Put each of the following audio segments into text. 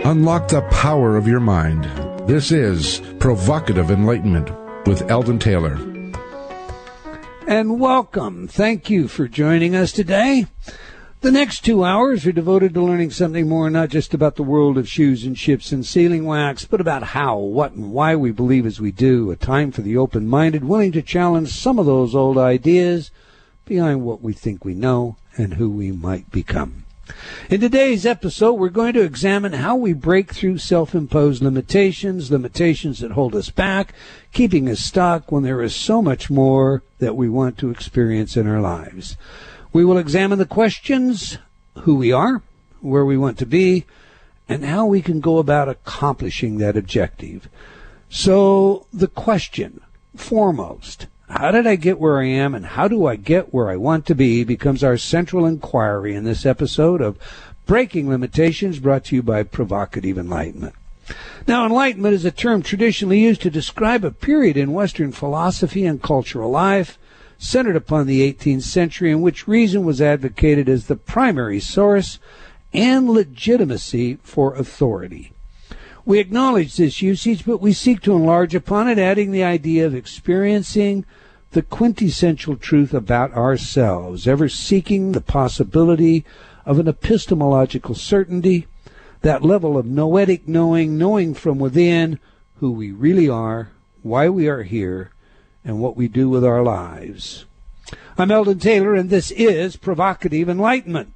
Unlock the power of your mind. This is Provocative Enlightenment with Eldon Taylor. And welcome. Thank you for joining us today. The next 2 hours are devoted to learning something more, not just about the world of shoes and ships and sealing wax, but about how, what, and why we believe as we do. A time for the open-minded, willing to challenge some of those old ideas behind what we think we know and who we might become. In today's episode, we're going to examine how we break through self-imposed limitations that hold us back, keeping us stuck when there is so much more that we want to experience in our lives. We will examine the questions, who we are, where we want to be, and how we can go about accomplishing that objective. So, the question, foremost, how did I get where I am and how do I get where I want to be, becomes our central inquiry in this episode of Breaking Limitations, brought to you by Provocative Enlightenment. Now, enlightenment is a term traditionally used to describe a period in Western philosophy and cultural life centered upon the 18th century in which reason was advocated as the primary source and legitimacy for authority. We acknowledge this usage, but we seek to enlarge upon it, adding the idea of experiencing the quintessential truth about ourselves, ever seeking the possibility of an epistemological certainty, that level of noetic knowing from within who we really are, why we are here, and what we do with our lives. I'm Eldon Taylor, and this is Provocative Enlightenment.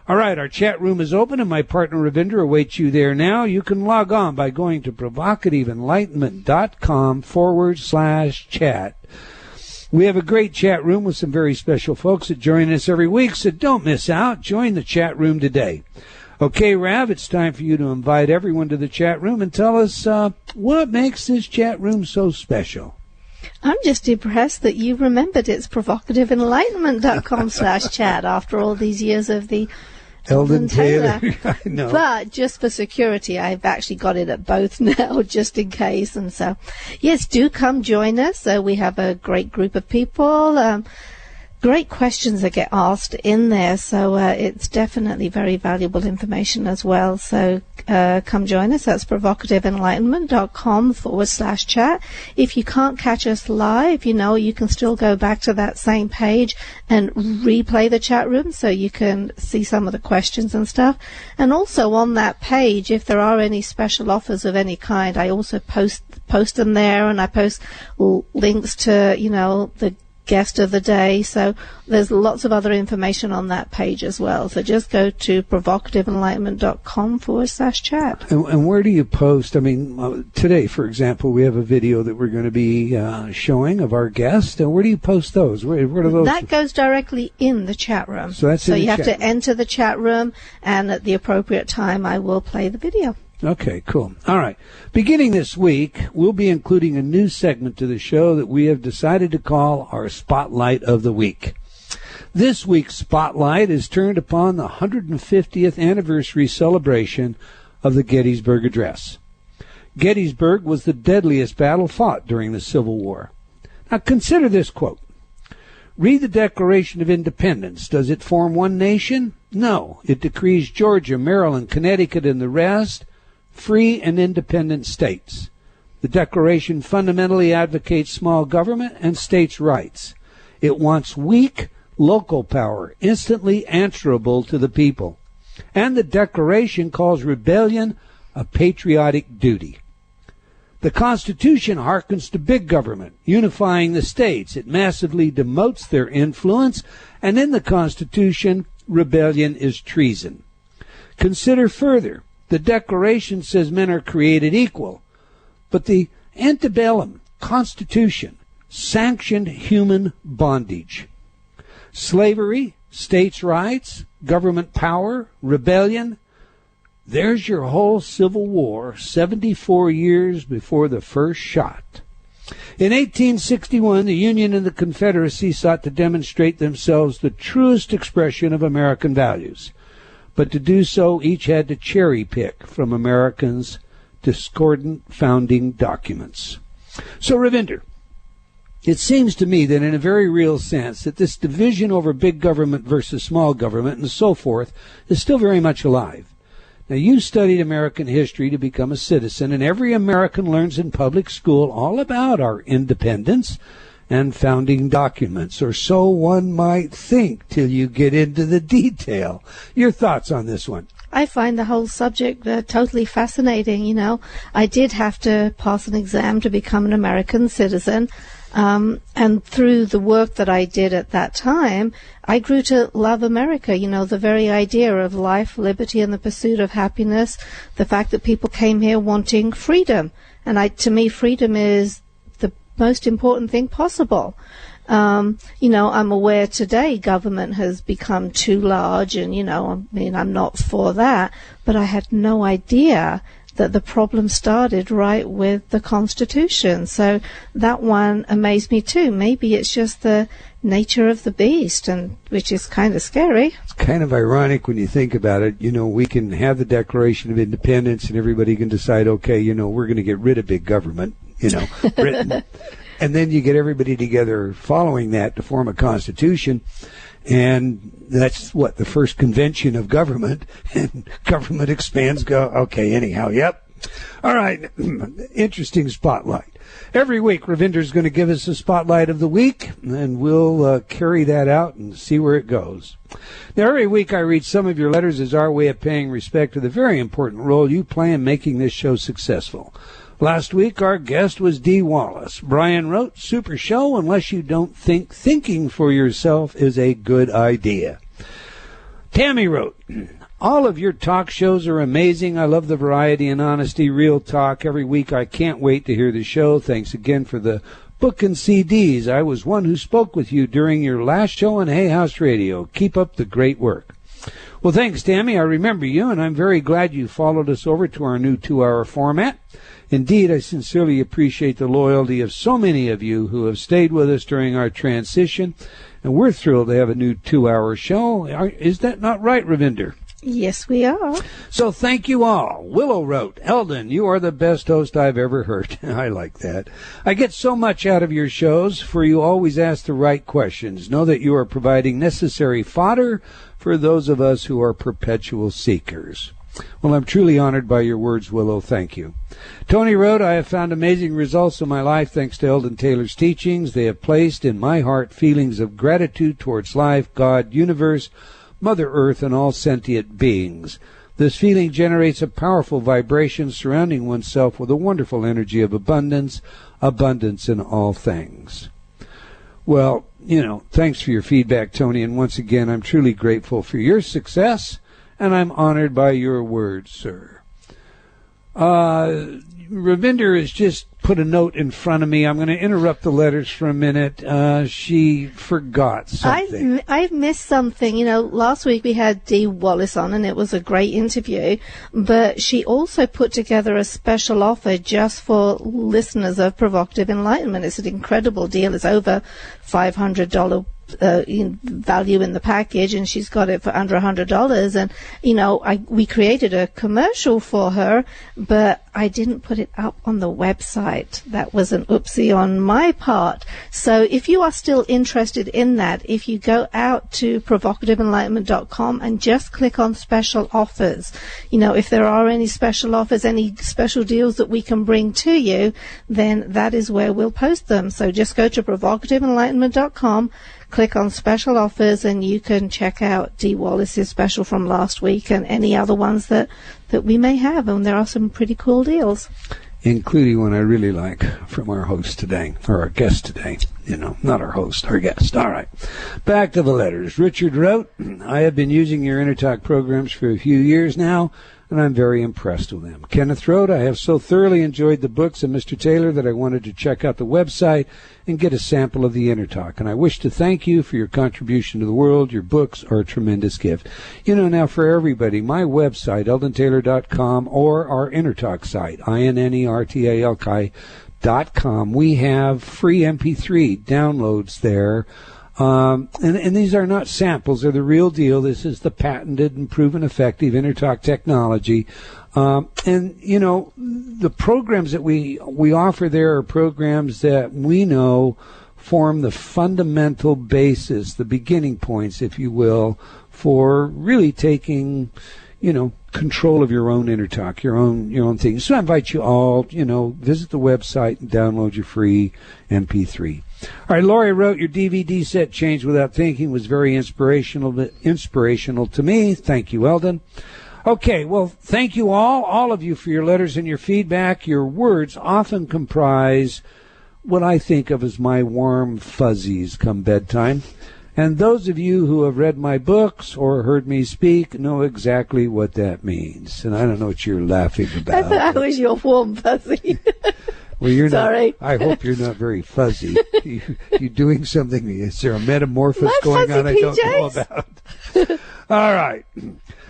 All right, our chat room is open, and my partner Ravinder awaits you there now. You can log on by going to provocativeenlightenment.com/chat. We have a great chat room with some very special folks that join us every week, so don't miss out. Join the chat room today. Okay, Rav, it's time for you to invite everyone to the chat room and tell us what makes this chat room so special. I'm just impressed that you remembered it's provocativeenlightenment.com/chat after all these years of the Eldon Taylor. I know. But just for security, I've actually got it at both now, just in case. And so, yes, do come join us. We have a great group of people. Great questions that get asked in there, so it's definitely very valuable information as well. So come join us. That's provocativeenlightenment.com/chat. If you can't catch us live, you can still go back to that same page and replay the chat room so you can see some of the questions and stuff. And also on that page, if there are any special offers of any kind, I also post them there, and I post links to, the guest of the day. So there's lots of other information on that page as well. So just go to provocativeenlightenment.com/chat. And where do you post? I mean, today, for example, we have a video that we're going to be showing of our guest. And where do you post those? Where do those? That goes directly in the chat room. So you have to enter the chat room, and at the appropriate time, I will play the video. Okay, cool. All right. Beginning this week, we'll be including a new segment to the show that we have decided to call our Spotlight of the Week. This week's Spotlight is turned upon the 150th anniversary celebration of the Gettysburg Address. Gettysburg was the deadliest battle fought during the Civil War. Now consider this quote. Read the Declaration of Independence. Does it form one nation? No. It decrees Georgia, Maryland, Connecticut, and the rest free and independent states. The Declaration fundamentally advocates small government and states' rights. It wants weak local power, instantly answerable to the people. And the Declaration calls rebellion a patriotic duty. The Constitution hearkens to big government, unifying the states. It massively demotes their influence, and in the Constitution, rebellion is treason. Consider further. The Declaration says men are created equal, but the antebellum Constitution sanctioned human bondage. Slavery, states' rights, government power, rebellion. There's your whole Civil War, 74 years before the first shot. In 1861, the Union and the Confederacy sought to demonstrate themselves the truest expression of American values. But to do so, each had to cherry-pick from Americans' discordant founding documents. So, Ravinder, It seems to me that in a very real sense that this division over big government versus small government and so forth is still very much alive. Now, you studied American history to become a citizen, and every American learns in public school all about our independence and founding documents, or so one might think till you get into the detail. Your thoughts on this one? I find the whole subject totally fascinating. You know, I did have to pass an exam to become an American citizen. And through the work that I did at that time, I grew to love America. You know, the very idea of life, liberty, and the pursuit of happiness, the fact that people came here wanting freedom. And to me, freedom is the most important thing possible. You know, I'm aware today government has become too large, and, you know, I mean, I'm not for that, but I had no idea that the problem started right with the Constitution. So that one amazed me too. Maybe it's just the nature of the beast, and which is kind of scary. It's kind of ironic when you think about it. You know, we can have the Declaration of Independence and everybody can decide, okay, you know, we're going to get rid of big government, you know, Britain. And then you get everybody together following that to form a constitution. And that's what, the first convention of government, and government expands, okay, anyhow, yep. All right, interesting spotlight. Every week, Ravinder's going to give us a spotlight of the week, and we'll carry that out and see where it goes. Now, every week I read some of your letters as our way of paying respect to the very important role you play in making this show successful. Last week, our guest was Dee Wallace. Brian wrote, "Super show unless you don't think thinking for yourself is a good idea." Tammy wrote, "All of your talk shows are amazing. I love the variety and honesty, real talk. Every week I can't wait to hear the show. Thanks again for the book and CDs. I was one who spoke with you during your last show on Hay House Radio. Keep up the great work." Well, thanks, Tammy. I remember you, and I'm very glad you followed us over to our new 2-hour format. Indeed, I sincerely appreciate the loyalty of so many of you who have stayed with us during our transition, and we're thrilled to have a new 2-hour show. Is that not right, Ravinder? Yes, we are. So thank you all. Willow wrote, "Eldon, you are the best host I've ever heard." I like that. "I get so much out of your shows, for you always ask the right questions. Know that you are providing necessary fodder for those of us who are perpetual seekers." Well, I'm truly honored by your words, Willow. Thank you. Tony wrote, "I have found amazing results in my life thanks to Eldon Taylor's teachings. They have placed in my heart feelings of gratitude towards life, God, universe, Mother Earth, and all sentient beings. This feeling generates a powerful vibration surrounding oneself with a wonderful energy of abundance in all things." Well, you know, thanks for your feedback, Tony, and once again, I'm truly grateful for your success, and I'm honored by your words, sir. Ravinder has just put a note in front of me. I'm going to interrupt the letters for a minute. She forgot something. I've missed something. You know, last week we had Dee Wallace on, and it was a great interview. But she also put together a special offer just for listeners of Provocative Enlightenment. It's an incredible deal. It's over $500 value in the package, and she's got it for under $100. And you know, we created a commercial for her, but I didn't put it up on the website. That was an oopsie on my part. So if you are still interested in that, if you go out to provocativeenlightenment.com and just click on special offers, you know, if there are any special offers, any special deals that we can bring to you, then that is where we'll post them. So just go to provocativeenlightenment.com, click on special offers, and you can check out Dee Wallace's special from last week and any other ones that we may have. And there are some pretty cool deals, including one I really like from our host today, or our guest today. You know, not our host, our guest. All right. Back to the letters. Richard wrote, "I have been using your InnerTalk programs for a few years now, and I'm very impressed with them." Kenneth wrote, "I have so thoroughly enjoyed the books of Mr. Taylor that I wanted to check out the website and get a sample of the InnerTalk. And I wish to thank you for your contribution to the world. Your books are a tremendous gift." You know, now for everybody, my website, eldontaylor.com, or our InnerTalk site, INNERTALK.com, we have free MP3 downloads there. And these are not samples. They're the real deal. This is the patented and proven effective InnerTalk technology. And, you know, the programs that we offer there are programs that we know form the fundamental basis, the beginning points, if you will, for really taking, control of your own inner talk, your own thing. So I invite you all, visit the website and download your free MP3. All right, Lori wrote, your DVD set, Change Without Thinking, was very inspirational to me. Thank you, Eldon. Okay, well, thank you all of you, for your letters and your feedback. Your words often comprise what I think of as my warm fuzzies come bedtime. And those of you who have read my books or heard me speak know exactly what that means. And I don't know what you're laughing about. I thought I was your warm fuzzy. Well, you're Sorry. not. I hope you're not very fuzzy. You're doing something. Is there a metamorphosis going on I don't know about? All right.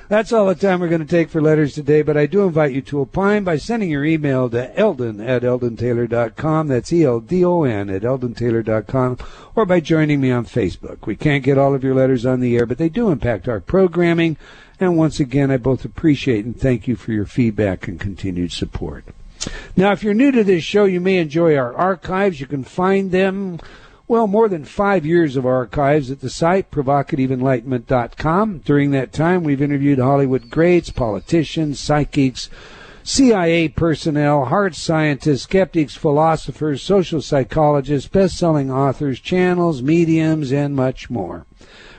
That's all the time we're going to take for letters today, but I do invite you to opine by sending your email to eldon@eldontaylor.com. That's ELDON at eldontaylor.com, or by joining me on Facebook. We can't get all of your letters on the air, but they do impact our programming. And once again, I both appreciate and thank you for your feedback and continued support. Now, if you're new to this show, you may enjoy our archives. You can find them, more than 5 years of archives at the site, provocativeenlightenment.com. During that time, we've interviewed Hollywood greats, politicians, psychics, CIA personnel, hard scientists, skeptics, philosophers, social psychologists, best-selling authors, channels, mediums, and much more.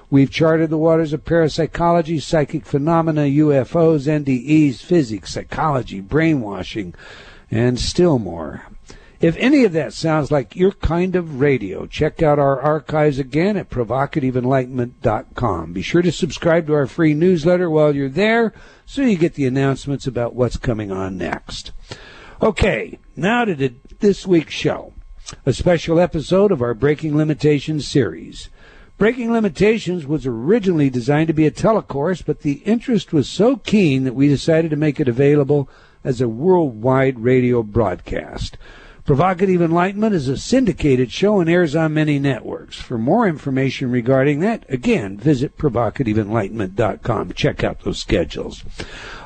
We've charted the waters of parapsychology, psychic phenomena, UFOs, NDEs, physics, psychology, brainwashing, and still more. If any of that sounds like your kind of radio, check out our archives again at provocativeenlightenment.com. Be sure to subscribe to our free newsletter while you're there so you get the announcements about what's coming on next. Okay, now to this week's show, a special episode of our Breaking Limitations series. Breaking Limitations was originally designed to be a telecourse, but the interest was so keen that we decided to make it available as a worldwide radio broadcast. Provocative Enlightenment is a syndicated show and airs on many networks. For more information regarding that, again, visit provocativeenlightenment.com. Check out those schedules.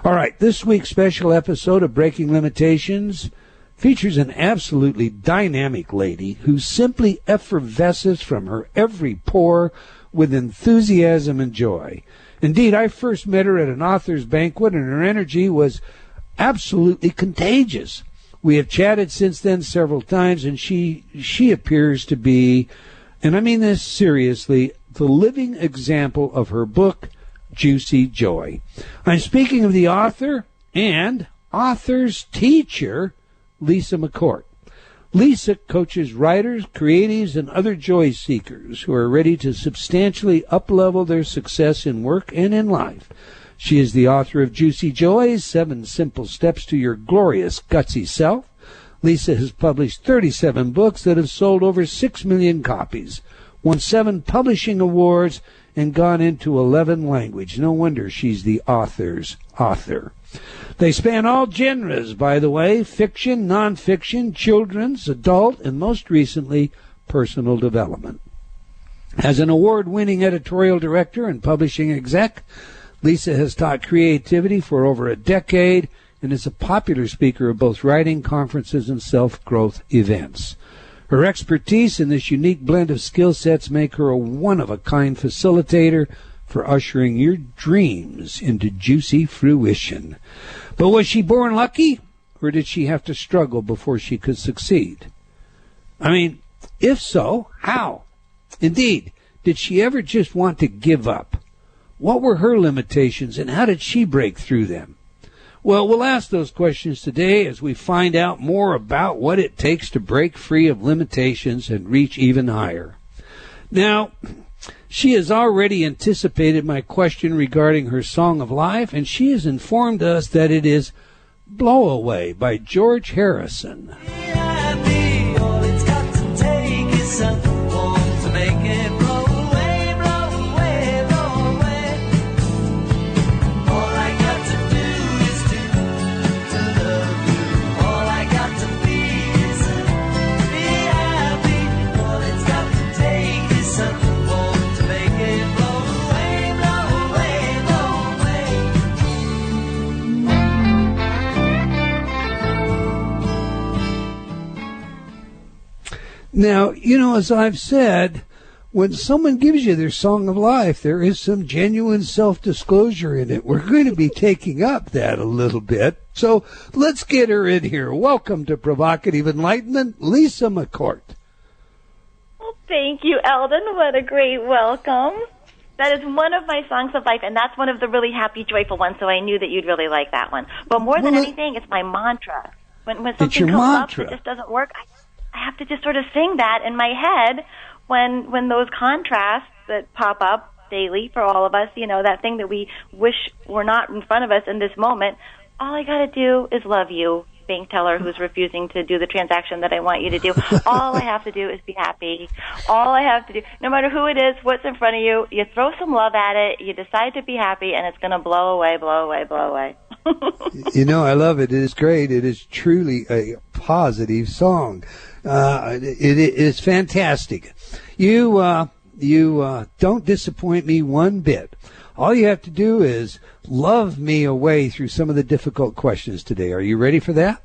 All right, this week's special episode of Breaking Limitations features an absolutely dynamic lady who simply effervesces from her every pore with enthusiasm and joy. Indeed, I first met her at an author's banquet, and her energy was absolutely contagious. We have chatted since then several times, and she appears to be, and I mean this seriously, the living example of her book, Juicy Joy. I'm speaking of the author and author's teacher, Lisa McCourt. Lisa coaches writers, creatives, and other joy seekers who are ready to substantially up-level their success in work and in life. She is the author of Juicy Joy, 7 Simple Steps to Your Glorious Gutsy Self. Lisa has published 37 books that have sold over 6 million copies, won 7 publishing awards, and gone into 11 languages. No wonder she's the author's author. They span all genres, by the way: fiction, nonfiction, children's, adult, and most recently, personal development. As an award-winning editorial director and publishing exec, Lisa has taught creativity for over a decade and is a popular speaker of both writing conferences and self-growth events. Her expertise in this unique blend of skill sets make her a one-of-a-kind facilitator for ushering your dreams into juicy fruition. But was she born lucky, or did she have to struggle before she could succeed? I mean, if so, how? Indeed, did she ever just want to give up? What were her limitations, and how did she break through them? Well, we'll ask those questions today as we find out more about what it takes to break free of limitations and reach even higher. Now, she has already anticipated my question regarding her song of life, and she has informed us that it is Blow Away by George Harrison. Now, as I've said, when someone gives you their song of life, there is some genuine self-disclosure in it. We're going to be taking up that a little bit. So let's get her in here. Welcome to Provocative Enlightenment, Lisa McCourt. Well, thank you, Eldon. What a great welcome. That is one of my songs of life, and that's one of the really happy, joyful ones, so I knew that you'd really like that one. But more than anything, it's my mantra. When something comes up that just doesn't work, I have to just sort of sing that in my head when those contrasts that pop up daily for all of us, that thing that we wish were not in front of us in this moment. All I got to do is love you, bank teller who's refusing to do the transaction that I want you to do. All I have to do is be happy. All I have to do, no matter who it is, what's in front of you, you throw some love at it, you decide to be happy, and it's going to blow away, blow away, blow away. I love it. It is great. It is truly a positive song. It is fantastic. You don't disappoint me one bit. All you have to do is love me away through some of the difficult questions today. Are you ready for that?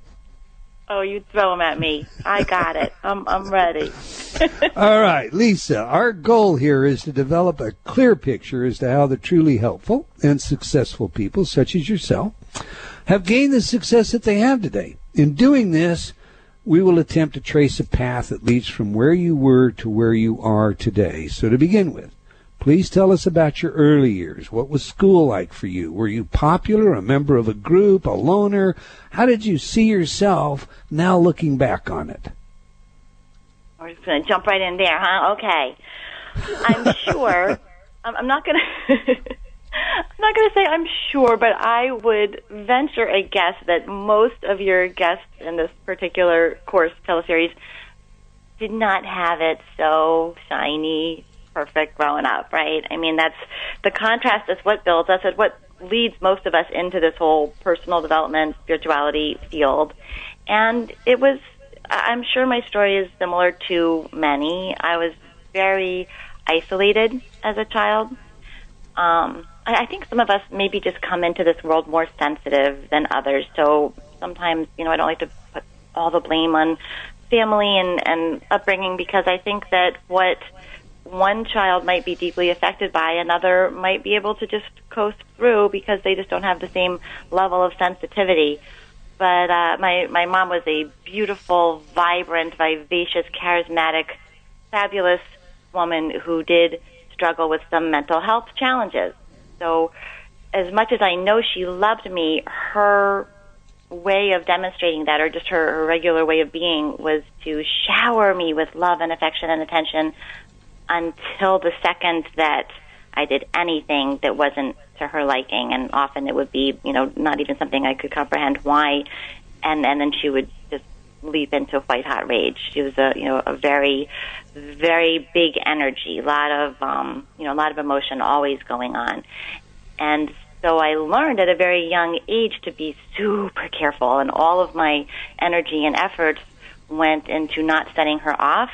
Oh, you throw them at me. I got it. I'm ready. All right, Lisa, our goal here is to develop a clear picture as to how the truly helpful and successful people, such as yourself, have gained the success that they have today. In doing this, we will attempt to trace a path that leads from where you were to where you are today. So to begin with, please tell us about your early years. What was school like for you? Were you popular, a member of a group, a loner? How did you see yourself now looking back on it? We're just going to jump right in there, huh? Okay. I'm sure. I'm not going to... I'm not going to say I'm sure, but I would venture a guess that most of your guests in this particular course teleseries did not have it so shiny, perfect growing up, right? I mean, that's the contrast is what builds us, it's what leads most of us into this whole personal development, spirituality field. And it was, I'm sure my story is similar to many. I was very isolated as a child. I think some of us maybe just come into this world more sensitive than others. So sometimes, I don't like to put all the blame on family and upbringing, because I think that what one child might be deeply affected by, another might be able to just coast through because they just don't have the same level of sensitivity. But my mom was a beautiful, vibrant, vivacious, charismatic, fabulous woman who did struggle with some mental health challenges. So as much as I know she loved me, her way of demonstrating that, or just her regular way of being, was to shower me with love and affection and attention until the second that I did anything that wasn't to her liking. And often it would be, not even something I could comprehend why. And then she would just leap into white hot rage. She was a very, very big energy, a lot of emotion always going on. And so I learned at a very young age to be super careful, and all of my energy and efforts went into not setting her off.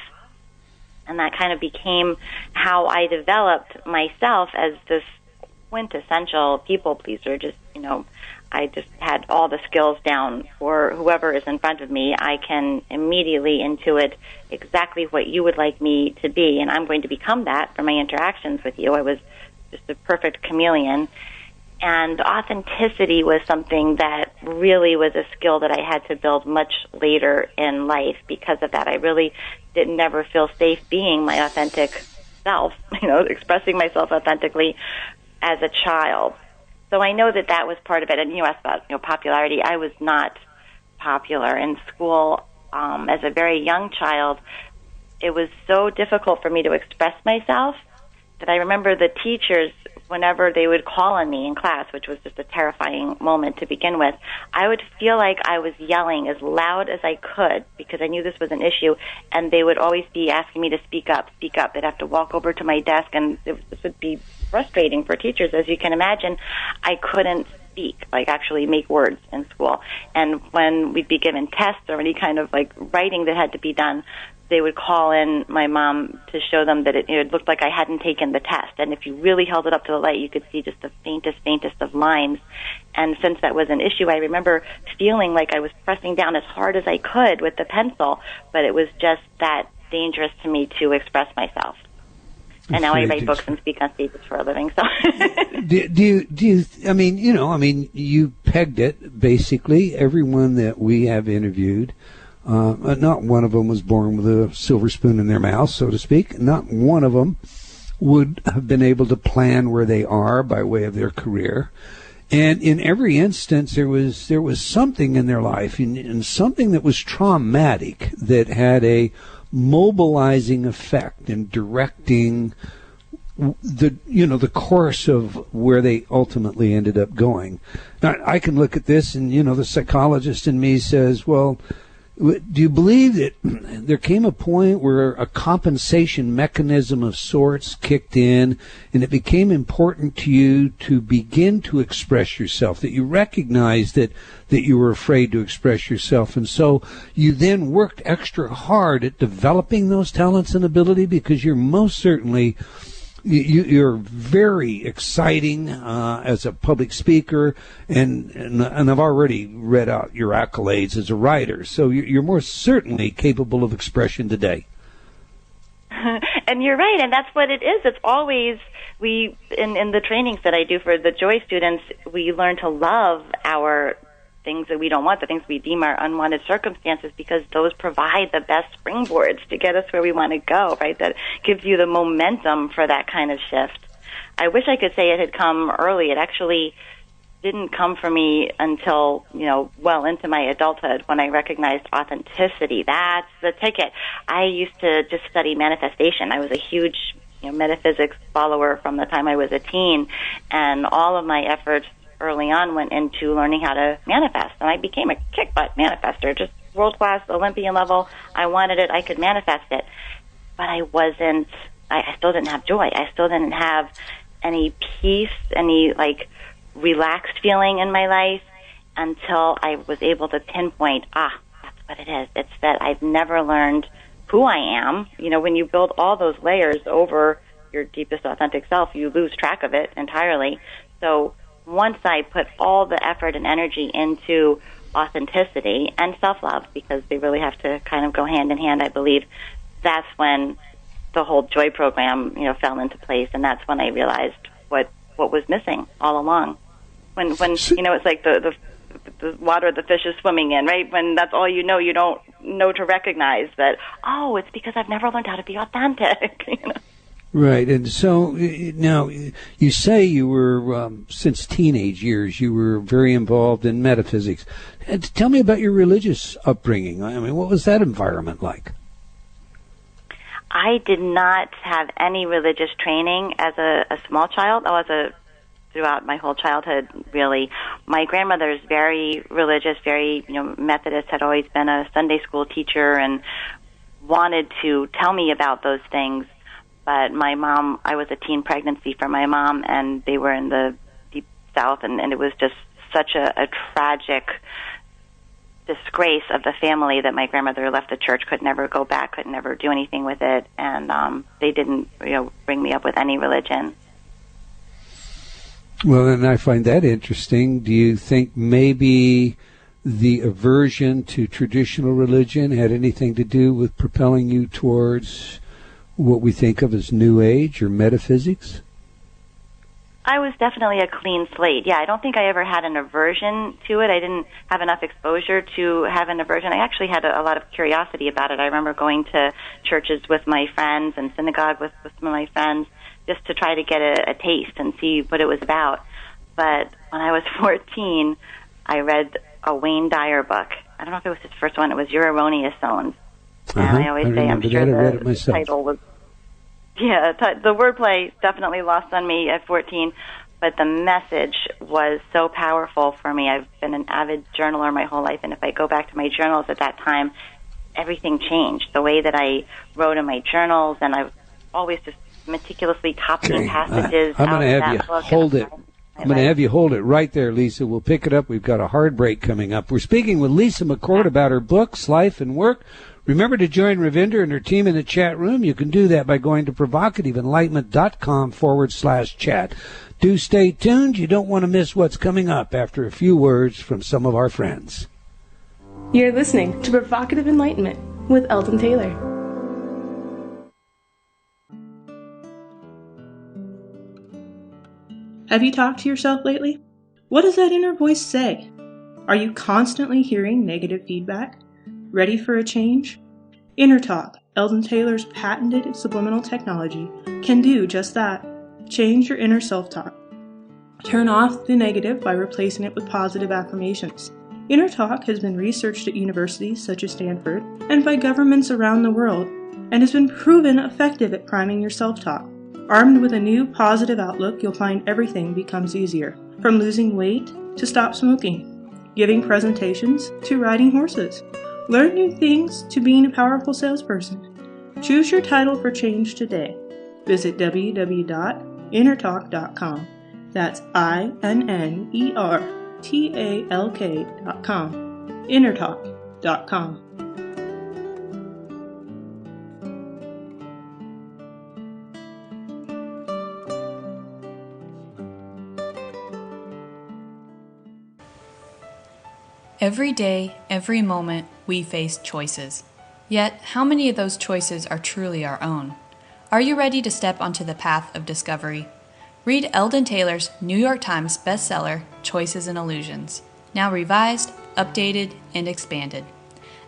And that kind of became how I developed myself as this quintessential people pleaser. I just had all the skills down for whoever is in front of me. I can immediately intuit exactly what you would like me to be, and I'm going to become that for my interactions with you. I was just a perfect chameleon. And authenticity was something that really was a skill that I had to build much later in life. Because of that, I really did never feel safe being my authentic self, expressing myself authentically as a child. So I know that was part of it. And you asked about popularity. I was not popular in school. As a very young child, it was so difficult for me to express myself that I remember the teachers, whenever they would call on me in class, which was just a terrifying moment to begin with, I would feel like I was yelling as loud as I could because I knew this was an issue, and they would always be asking me to speak up, speak up. They'd have to walk over to my desk, and this would be frustrating for teachers. As you can imagine, I couldn't speak, actually make words in school. And when we'd be given tests or any kind of writing that had to be done, they would call in my mom to show them that it looked like I hadn't taken the test. And if you really held it up to the light, you could see just the faintest of lines. And since that was an issue, I remember feeling like I was pressing down as hard as I could with the pencil, but it was just that dangerous to me to express myself. And now I write books and speak on stages for a living. So, do you? I mean, you pegged it basically. Everyone that we have interviewed, not one of them was born with a silver spoon in their mouth, so to speak. Not one of them would have been able to plan where they are by way of their career. And in every instance, there was something in their life, and something that was traumatic that had a mobilizing effect in directing the course of where they ultimately ended up going. Now, I can look at this, and the psychologist in me says, well, do you believe that there came a point where a compensation mechanism of sorts kicked in, and it became important to you to begin to express yourself, that you recognized that you were afraid to express yourself, and so you then worked extra hard at developing those talents and ability, because you're most certainly you're very exciting as a public speaker, and I've already read out your accolades as a writer. So you're more certainly capable of expression today. And you're right, and that's what it is. It's always in the trainings that I do for the Joy students, we learn to love our things that we don't want, the things we deem our unwanted circumstances, because those provide the best springboards to get us where we want to go, right? That gives you the momentum for that kind of shift. I wish I could say it had come early. It actually didn't come for me until, well into my adulthood, when I recognized authenticity. That's the ticket. I used to just study manifestation. I was a huge metaphysics follower from the time I was a teen, and all of my efforts early on went into learning how to manifest, and I became a kick-butt manifester, just world-class Olympian level. I wanted it, I could manifest it, but I still didn't have joy. I still didn't have any peace, any relaxed feeling in my life until I was able to pinpoint, that's what it is. It's that I've never learned who I am. When you build all those layers over your deepest authentic self, you lose track of it entirely. So once I put all the effort and energy into authenticity and self-love, because they really have to kind of go hand in hand, I believe, that's when the whole Joy program, fell into place, and that's when I realized what was missing all along. When it's like the water the fish is swimming in, right? When that's all you don't know to recognize that, it's because I've never learned how to be authentic. Right, and so now you say you were, since teenage years, you were very involved in metaphysics. And tell me about your religious upbringing. I mean, what was that environment like? I did not have any religious training as a small child. Throughout my whole childhood, really. My grandmother is very religious, very Methodist, had always been a Sunday school teacher and wanted to tell me about those things. But my mom, I was a teen pregnancy for my mom, and they were in the deep South, and it was just such a tragic disgrace of the family that my grandmother left the church, could never go back, could never do anything with it, and they didn't bring me up with any religion. Well, and I find that interesting. Do you think maybe the aversion to traditional religion had anything to do with propelling you towards what we think of as New Age or metaphysics? I was definitely a clean slate. Yeah, I don't think I ever had an aversion to it. I didn't have enough exposure to have an aversion. I actually had a lot of curiosity about it. I remember going to churches with my friends and synagogue with some of my friends just to try to get a taste and see what it was about. But when I was 14, I read a Wayne Dyer book. I don't know if it was his first one. It was Your Erroneous Zones. And I always say, I'm sure the title was, the wordplay definitely lost on me at 14, but the message was so powerful for me. I've been an avid journaler my whole life, and if I go back to my journals at that time, everything changed. The way that I wrote in my journals, and I was always just meticulously copying passages I'm out going to of have that you book. hold it. I'm going to have you hold it right there, Lisa. We'll pick it up. We've got a hard break coming up. We're speaking with Lisa McCourt about her books, life, and work. Remember to join Ravinder and her team in the chat room. You can do that by going to provocativeenlightenment.com/chat. Do stay tuned. You don't want to miss what's coming up after a few words from some of our friends. You're listening to Provocative Enlightenment with Eldon Taylor. Have you talked to yourself lately? What does that inner voice say? Are you constantly hearing negative feedback? Ready for a change? Inner Talk, Eldon Taylor's patented subliminal technology, can do just that. Change your inner self-talk. Turn off the negative by replacing it with positive affirmations. Inner Talk has been researched at universities such as Stanford and by governments around the world, and has been proven effective at priming your self-talk. Armed with a new positive outlook, you'll find everything becomes easier, from losing weight to stop smoking, giving presentations to riding horses. Learn new things to being a powerful salesperson. Choose your title for change today. Visit www.innertalk.com. That's INNERTALK.com. Innertalk.com. Every day, every moment, we face choices. Yet, how many of those choices are truly our own? Are you ready to step onto the path of discovery? Read Eldon Taylor's New York Times bestseller, Choices and Illusions, now revised, updated, and expanded.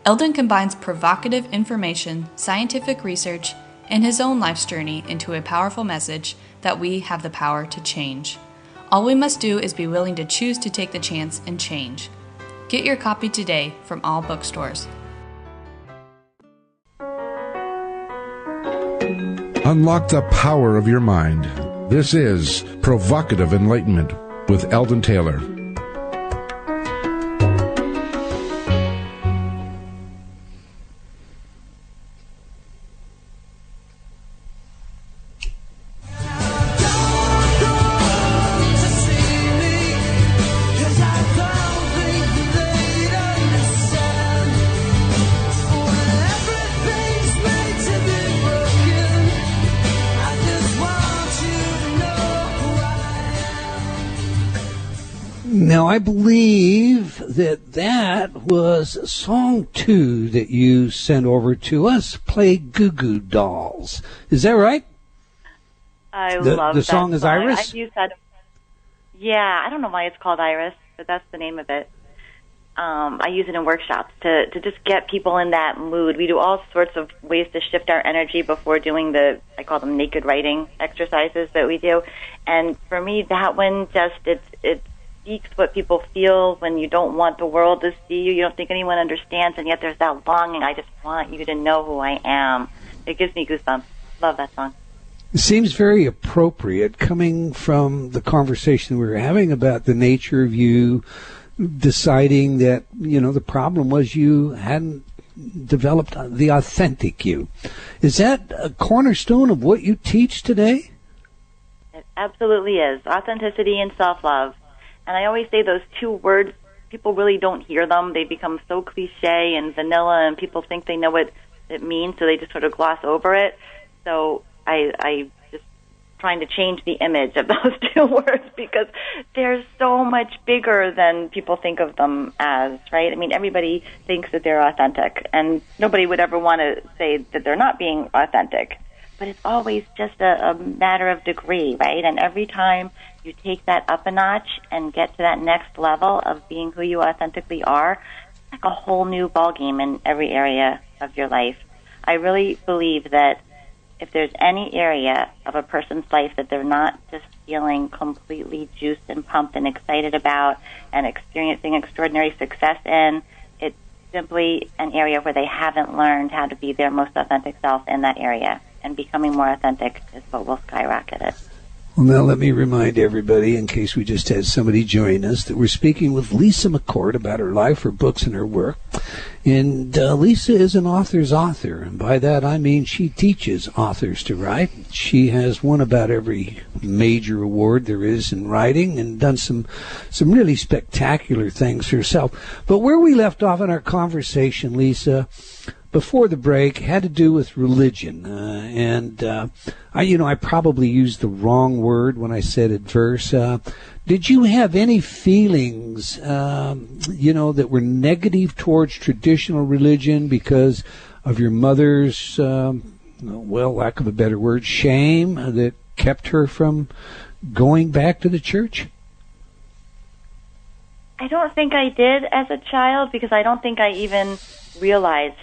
Eldon combines provocative information, scientific research, and his own life's journey into a powerful message that we have the power to change. All we must do is be willing to choose to take the chance and change. Get your copy today from all bookstores. Unlock the power of your mind. This is Provocative Enlightenment with Eldon Taylor. Now, I believe that was song 2 that you sent over to us, Play Goo Goo Dolls. Is that right? I love the that song. Is Iris? I use that. Yeah, I don't know why it's called Iris, but that's the name of it. I use it in workshops to just get people in that mood. We do all sorts of ways to shift our energy before doing I call them naked writing exercises that we do. And for me, that one just, it speaks what people feel when you don't want the world to see you. You don't think anyone understands, and yet there's that longing. I just want you to know who I am. It gives me goosebumps. Love that song. It seems very appropriate coming from the conversation we were having about the nature of you deciding that, the problem was you hadn't developed the authentic you. Is that a cornerstone of what you teach today? It absolutely is. Authenticity and self-love. And I always say those two words, people really don't hear them. They become so cliche and vanilla, and people think they know what it means, so they just sort of gloss over it. So I just trying to change the image of those two words, because they're so much bigger than people think of them as, right? I mean, everybody thinks that they're authentic, and nobody would ever want to say that they're not being authentic. But it's always just a matter of degree, right? And every time you take that up a notch and get to that next level of being who you authentically are, it's like a whole new ballgame in every area of your life. I really believe that if there's any area of a person's life that they're not just feeling completely juiced and pumped and excited about and experiencing extraordinary success in, it's simply an area where they haven't learned how to be their most authentic self in that area. And becoming more authentic is what will skyrocket it. Well, now let me remind everybody, in case we just had somebody join us, that we're speaking with Lisa McCourt about her life, her books, and her work. And Lisa is an author's author, and by that I mean she teaches authors to write. She has won about every major award there is in writing and done some really spectacular things herself. But where we left off in our conversation, Lisa, before the break, had to do with religion, I probably used the wrong word when I said adverse. Did you have any feelings, that were negative towards traditional religion because of your mother's, lack of a better word, shame that kept her from going back to the church? I don't think I did as a child, because I don't think I even realized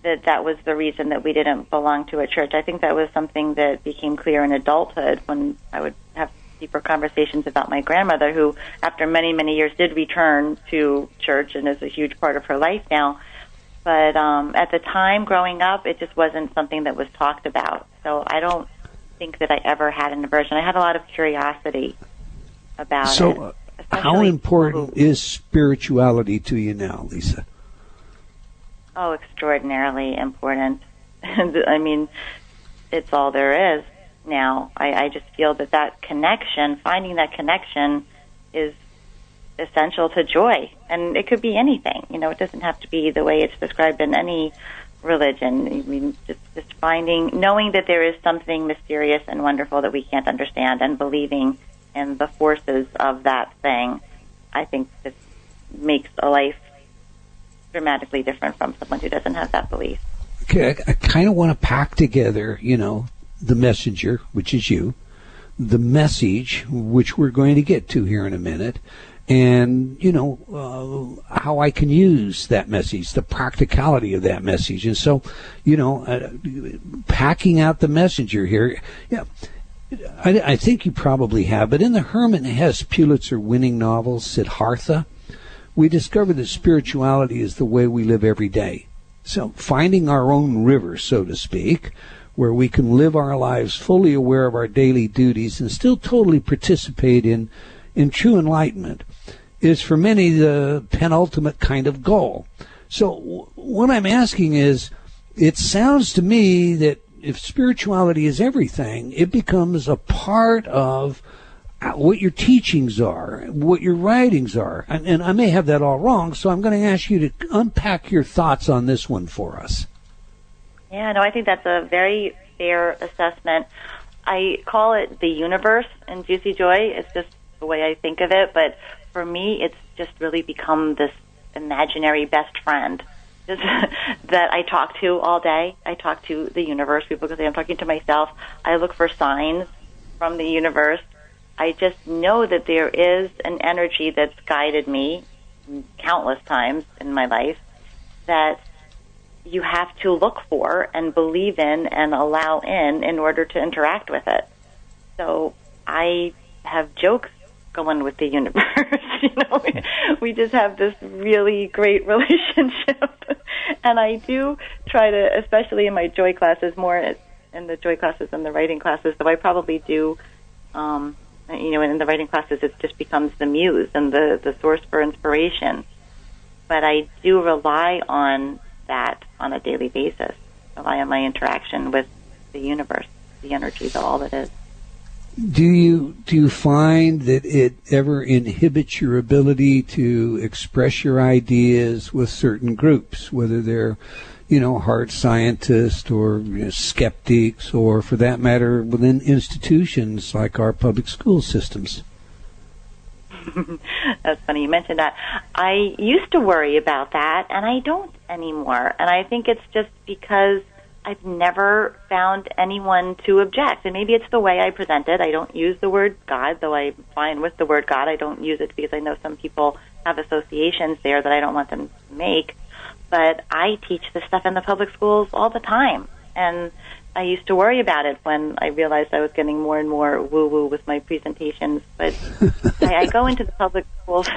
that was the reason that we didn't belong to a church. I think that was something that became clear in adulthood when I would have deeper conversations about my grandmother, who, after many, many years, did return to church and is a huge part of her life now. But at the time, growing up, it just wasn't something that was talked about. So I don't think that I ever had an aversion. I had a lot of curiosity about it. So how important is spirituality to you now, Lisa? Oh, extraordinarily important. I mean, it's all there is now. I just feel that connection, finding that connection, is essential to joy. And it could be anything. It doesn't have to be the way it's described in any religion. I mean, just knowing that there is something mysterious and wonderful that we can't understand, and believing in the forces of that thing, I think this makes a life dramatically different from someone who doesn't have that belief. Okay, I kind of want to pack together, the messenger, which is you, the message, which we're going to get to here in a minute, and, how I can use that message, the practicality of that message. And so, packing out the messenger here, I think you probably have, but in the Herman Hesse Pulitzer-winning novel, Siddhartha, we discover that spirituality is the way we live every day. So finding our own river, so to speak, where we can live our lives fully aware of our daily duties and still totally participate in true enlightenment, is for many the penultimate kind of goal. So what I'm asking is, it sounds to me that if spirituality is everything, it becomes a part of what your teachings are, what your writings are. And I may have that all wrong, so I'm going to ask you to unpack your thoughts on this one for us. Yeah, no, I think that's a very fair assessment. I call it the universe in Juicy Joy. It's just the way I think of it. But for me, it's just really become this imaginary best friend that I talk to all day. I talk to the universe. People say I'm talking to myself. I look for signs from the universe. I just know that there is an energy that's guided me countless times in my life that you have to look for and believe in and allow in order to interact with it. So I have jokes going with the universe. We just have this really great relationship. And I do try to, especially in my joy classes, more in the joy classes than the writing classes, though I probably do, in the writing classes, it just becomes the muse and the source for inspiration. But I do rely on that on a daily basis, rely on my interaction with the universe, the energy, all that is. Do you find that it ever inhibits your ability to express your ideas with certain groups, whether they're, hard scientists or skeptics, or for that matter, within institutions like our public school systems? That's funny you mentioned that. I used to worry about that, and I don't anymore. And I think it's just because I've never found anyone to object. And maybe it's the way I present it. I don't use the word God, though I'm fine with the word God. I don't use it because I know some people have associations there that I don't want them to make. But I teach this stuff in the public schools all the time. And I used to worry about it when I realized I was getting more and more woo-woo with my presentations. But I go into the public schools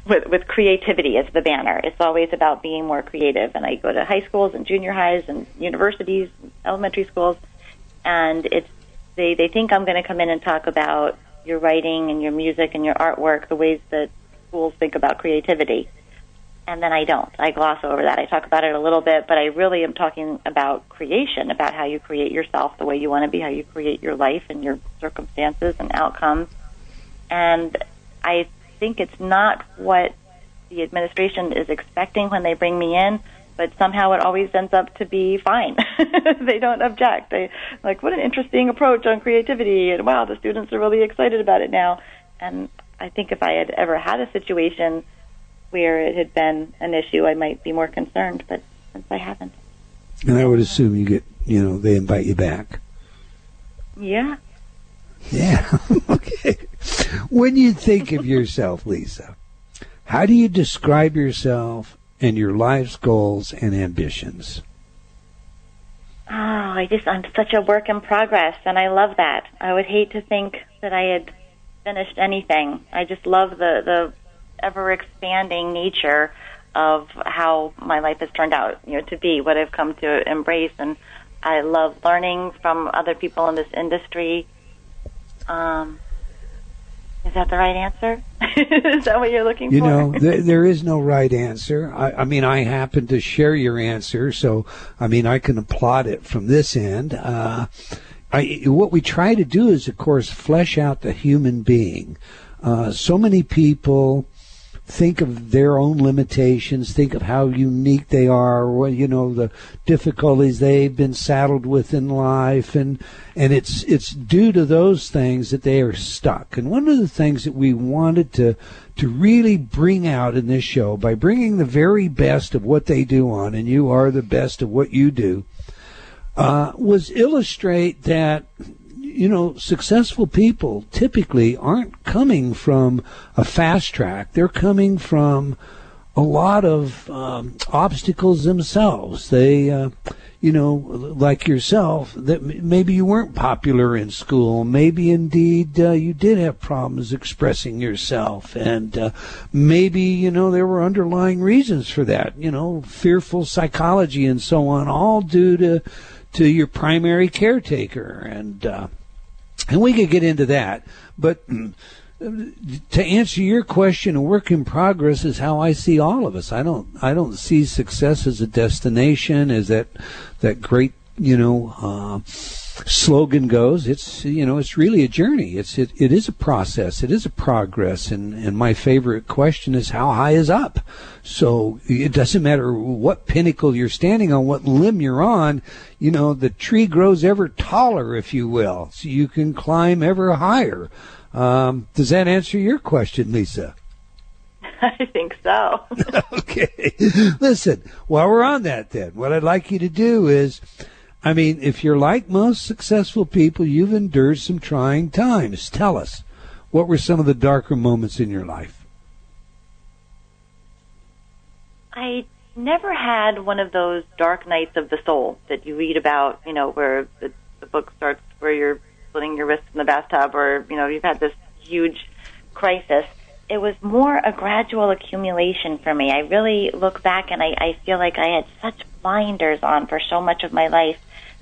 with creativity as the banner. It's always about being more creative. And I go to high schools and junior highs and universities, elementary schools, and they think I'm going to come in and talk about your writing and your music and your artwork, the ways that schools think about creativity. And then I don't. I gloss over that. I talk about it a little bit, but I really am talking about creation, about how you create yourself the way you want to be, how you create your life and your circumstances and outcomes. And I think it's not what the administration is expecting when they bring me in, but somehow it always ends up to be fine. They don't object. They like, what an interesting approach on creativity, and wow, the students are really excited about it now. And I think if I had ever had a situation where it had been an issue, I might be more concerned, but since I haven't. And I would assume you get, they invite you back. Yeah. Yeah. Okay. Okay. When you think of yourself, Lisa, how do you describe yourself and your life's goals and ambitions? Oh, I'm such a work in progress, and I love that. I would hate to think that I had finished anything. I just love the ever-expanding nature of how my life has turned out, to be, what I've come to embrace, and I love learning from other people in this industry. Is that the right answer? Is that what you're looking for? There is no right answer. I mean, I happen to share your answer, so, I can applaud it from this end. What we try to do is, of course, flesh out the human being. So many people think of their own limitations, think of how unique they are, or, the difficulties they've been saddled with in life, and it's due to those things that they are stuck. And one of the things that we wanted to really bring out in this show, by bringing the very best of what they do on, and you are the best of what you do, was illustrate that successful people typically aren't coming from a fast track. They're coming from a lot of obstacles themselves. They, like yourself, that maybe you weren't popular in school. Maybe indeed you did have problems expressing yourself, and maybe there were underlying reasons for that. Fearful psychology and so on, all due to your primary caretaker, and we could get into that, but to answer your question, a work in progress is how I see all of us. I don't see success as a destination, as that great slogan goes. It's it's really a journey. It is a process. It is a progress. And my favorite question is, how high is up? So it doesn't matter what pinnacle you're standing on, what limb you're on. The tree grows ever taller, if you will, so you can climb ever higher. Does that answer your question, Lisa? I think so. Okay. Listen, while we're on that then, what I'd like you to do is, if you're like most successful people, you've endured some trying times. Tell us, what were some of the darker moments in your life? I never had one of those dark nights of the soul that you read about, where the book starts where you're splitting your wrists in the bathtub, or, you've had this huge crisis. It was more a gradual accumulation for me. I really look back and I feel like I had such blinders on for so much of my life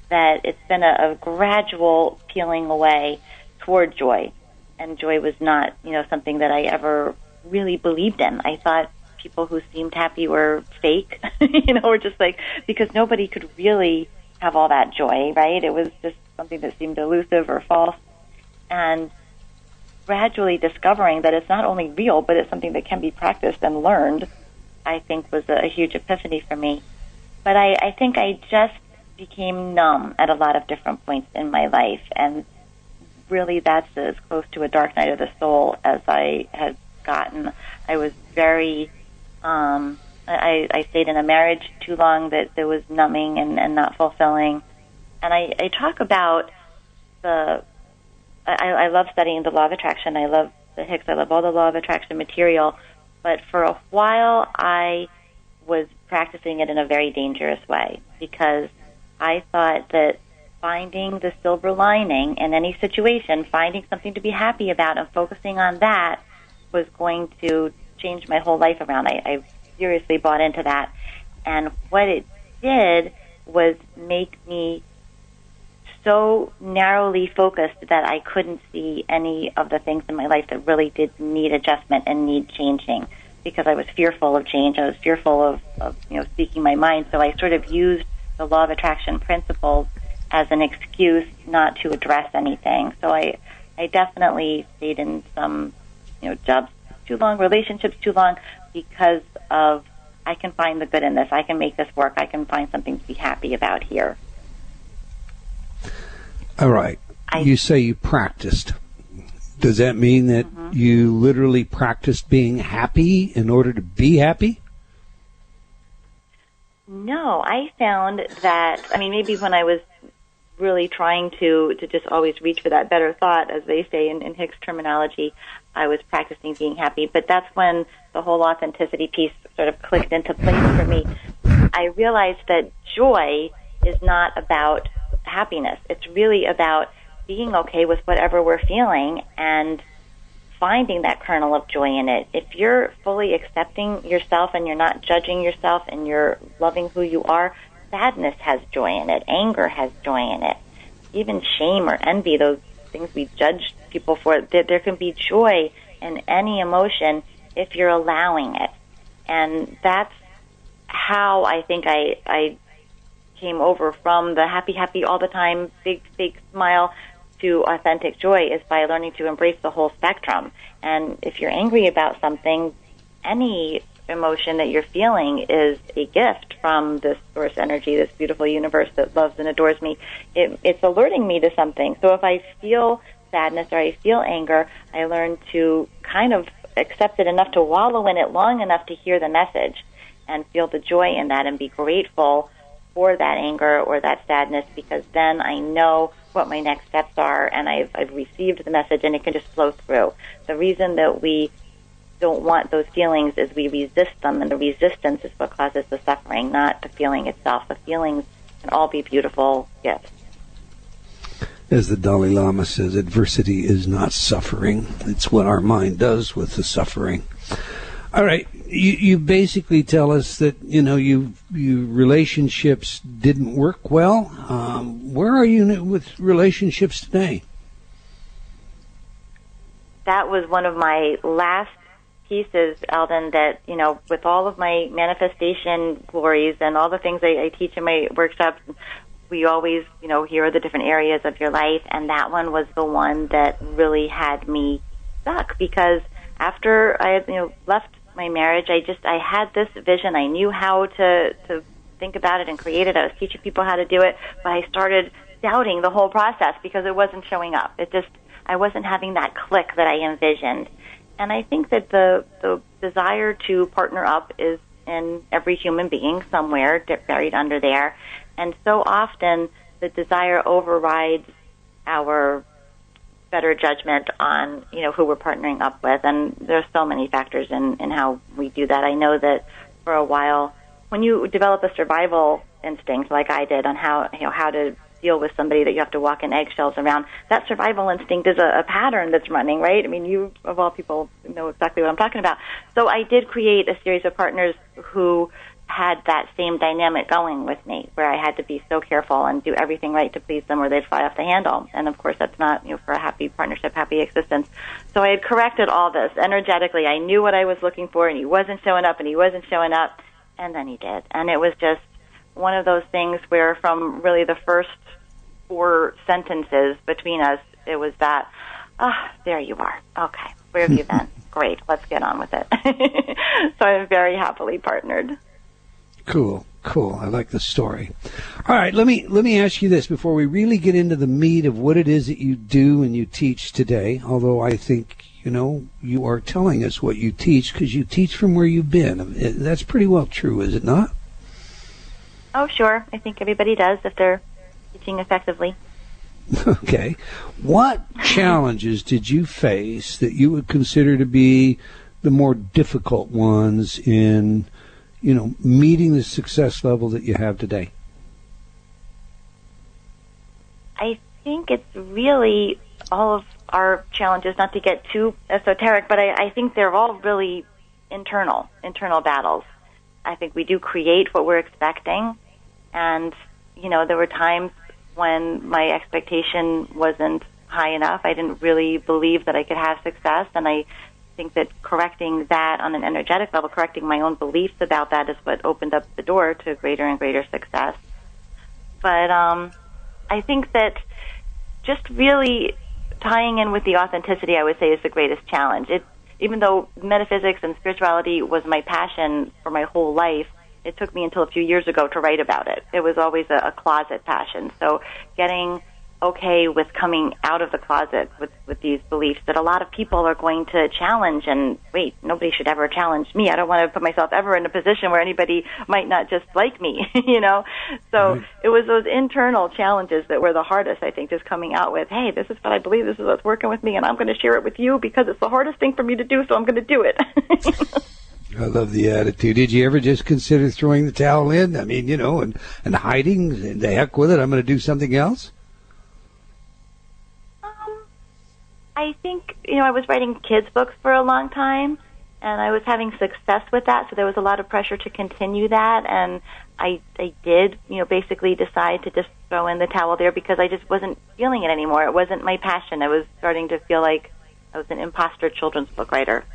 that it's been a gradual peeling away toward joy. And joy was not, something that I ever really believed in. I thought people who seemed happy were fake, or just because nobody could really have all that joy, right? It was just something that seemed elusive or false. And gradually discovering that it's not only real, but it's something that can be practiced and learned, I think was a huge epiphany for me. But I think I just became numb at a lot of different points in my life, and really that's as close to a dark night of the soul as I had gotten. I was very, I stayed in a marriage too long that was numbing and not fulfilling. And I talk about I love studying the law of attraction. I love the Hicks. I love all the law of attraction material. But for a while, I was practicing it in a very dangerous way, because I thought that finding the silver lining in any situation, finding something to be happy about and focusing on that was going to change my whole life around. I seriously bought into that. And what it did was make me so narrowly focused that I couldn't see any of the things in my life that really did need adjustment and need changing, because I was fearful of change. I was fearful of speaking my mind. So I sort of used the law of attraction principles as an excuse not to address anything. So I definitely stayed in some jobs too long, relationships too long, because of I can find the good in this. I can make this work. I can find something to be happy about here. All right. You say you practiced. Does that mean that you literally practiced being happy in order to be happy? No, I found that, maybe when I was really trying to just always reach for that better thought, as they say in Hicks terminology. I was practicing being happy, but that's when the whole authenticity piece sort of clicked into place for me. I realized that joy is not about happiness. It's really about being okay with whatever we're feeling and finding that kernel of joy in it. If you're fully accepting yourself and you're not judging yourself and you're loving who you are, sadness has joy in it. Anger has joy in it. Even shame or envy, those things we judge people for, there can be joy in any emotion if you're allowing it. And that's how I think I came over from the happy all the time, big smile, to authentic joy, is by learning to embrace the whole spectrum. And if you're angry about something, any emotion that you're feeling is a gift from this source energy, this beautiful universe that loves and adores me. It's alerting me to something. So if I feel sadness or I feel anger, I learn to kind of accept it enough to wallow in it long enough to hear the message and feel the joy in that and be grateful for that anger or that sadness, because then I know what my next steps are and I've received the message and it can just flow through. The reason that we don't want those feelings is we resist them, and the resistance is what causes the suffering, not the feeling itself. The feelings can all be beautiful gifts. As the Dalai Lama says, adversity is not suffering. It's what our mind does with the suffering. All right, you basically tell us that, you relationships didn't work well. Where are you with relationships today? That was one of my last pieces, Eldon, that, with all of my manifestation glories and all the things I teach in my workshops, we always, here are the different areas of your life, and that one was the one that really had me stuck, because after I had, left my marriage, I had this vision. I knew how to think about it and create it. I was teaching people how to do it, but I started doubting the whole process because it wasn't showing up. I wasn't having that click that I envisioned. And I think that the desire to partner up is in every human being somewhere buried under there. And so often the desire overrides our better judgment on, who we're partnering up with. And there's so many factors in how we do that. I know that for a while, when you develop a survival instinct like I did on how to deal with somebody that you have to walk in eggshells around, that survival instinct is a pattern that's running, right? I mean, you, of all people, know exactly what I'm talking about. So I did create a series of partners who had that same dynamic going with me, where I had to be so careful and do everything right to please them or they'd fly off the handle. And of course, that's not, for a happy partnership, happy existence. So I had corrected all this energetically. I knew what I was looking for, and he wasn't showing up, and then he did. And it was just one of those things where from really the first 4 sentences between us, it was that, there you are. Okay, where have you been? Great, let's get on with it. So I'm very happily partnered. Cool. I like the story. All right, let me ask you this before we really get into the meat of what it is that you do and you teach today, although I think, you are telling us what you teach because you teach from where you've been. That's pretty well true, is it not? Oh, sure. I think everybody does if they're teaching effectively. Okay. What challenges did you face that you would consider to be the more difficult ones in, meeting the success level that you have today? I think it's really all of our challenges, not to get too esoteric, but I think they're all really internal battles. I think we do create what we're expecting. And, there were times when my expectation wasn't high enough. I didn't really believe that I could have success. And I think that correcting that on an energetic level, correcting my own beliefs about that, is what opened up the door to greater and greater success. But I think that just really tying in with the authenticity, I would say, is the greatest challenge. Even though metaphysics and spirituality was my passion for my whole life, it took me until a few years ago to write about it. It was always a closet passion. So getting okay with coming out of the closet with these beliefs that a lot of people are going to challenge, and wait, nobody should ever challenge me. I don't want to put myself ever in a position where anybody might not just like me, you know? So It was those internal challenges that were the hardest, I think, just coming out with, hey, this is what I believe, this is what's working with me, and I'm going to share it with you because it's the hardest thing for me to do, so I'm going to do it. I love the attitude. Did you ever just consider throwing the towel in? I mean, you know, and hiding, the heck with it, I'm going to do something else? I think, you know, I was writing kids' books for a long time, and I was having success with that, so there was a lot of pressure to continue that, and I did, you know, basically decide to just throw in the towel there because I just wasn't feeling it anymore. It wasn't my passion. I was starting to feel like I was an imposter children's book writer.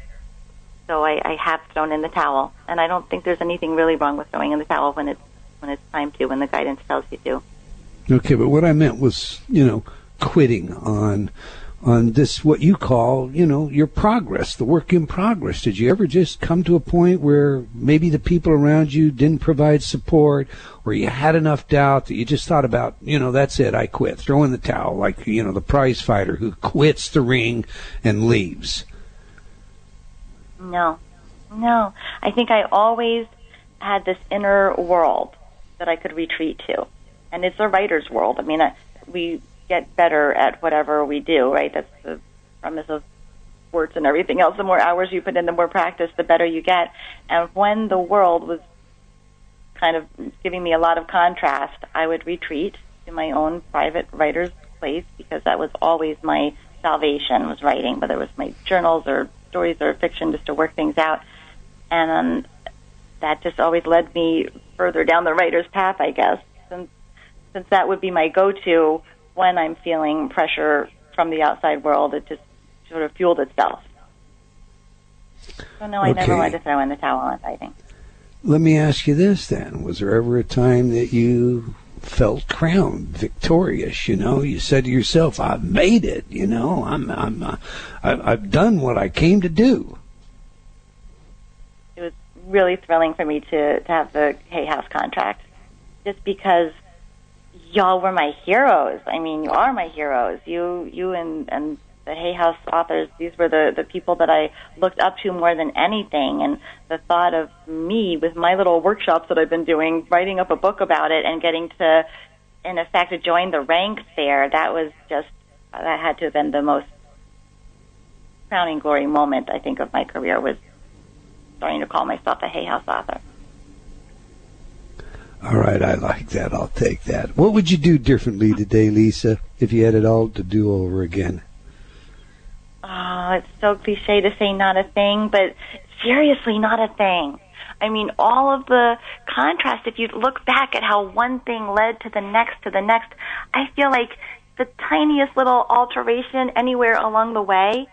So I have thrown in the towel, and I don't think there's anything really wrong with throwing in the towel when it's time to, when the guidance tells you to. Okay, but what I meant was, you know, quitting on this, what you call, you know, your progress, the work in progress. Did you ever just come to a point where maybe the people around you didn't provide support, or you had enough doubt that you just thought about, you know, that's it, I quit, throw in the towel, like, you know, the prize fighter who quits the ring and leaves? No. I think I always had this inner world that I could retreat to. And it's a writer's world. I mean, we get better at whatever we do, right? That's the premise of sports and everything else. The more hours you put in, the more practice, the better you get. And when the world was kind of giving me a lot of contrast, I would retreat to my own private writer's place because that was always my salvation, was writing, whether it was my journals or stories or fiction, just to work things out. And that just always led me further down the writer's path, I guess, since that would be my go-to when I'm feeling pressure from the outside world. It just sort of fueled itself. So no, I never wanted to throw in the towel on writing. Let me ask you this then. Was there ever a time that you felt crowned, victorious? You know, you said to yourself, I've made it, you know, I've done what I came to do. It was really thrilling for me to have the Hay House contract, just because y'all were my heroes. I mean, you are my heroes. You and the Hay House authors, these were the people that I looked up to more than anything. And the thought of me with my little workshops that I've been doing, writing up a book about it and getting to, in effect, to join the ranks there, that had to have been the most crowning glory moment, I think, of my career, was starting to call myself a Hay House author. All right, I like that. I'll take that. What would you do differently today, Lisa, if you had it all to do over again? Oh, it's so cliche to say not a thing, but seriously, not a thing. I mean, all of the contrast, if you look back at how one thing led to the next, I feel like the tiniest little alteration anywhere along the way,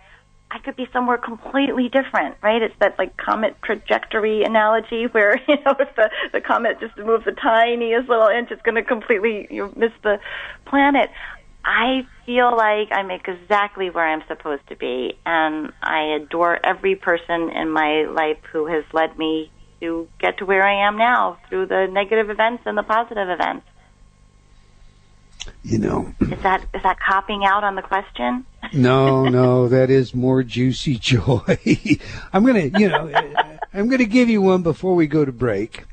I could be somewhere completely different, right? It's that, like, comet trajectory analogy where, you know, if the comet just moves the tiniest little inch, it's going to completely miss the planet. I feel like I'm exactly where I'm supposed to be, and I adore every person in my life who has led me to get to where I am now, through the negative events and the positive events. You know, is that copping out on the question? No, that is more juicy joy. I'm gonna give you one before we go to break,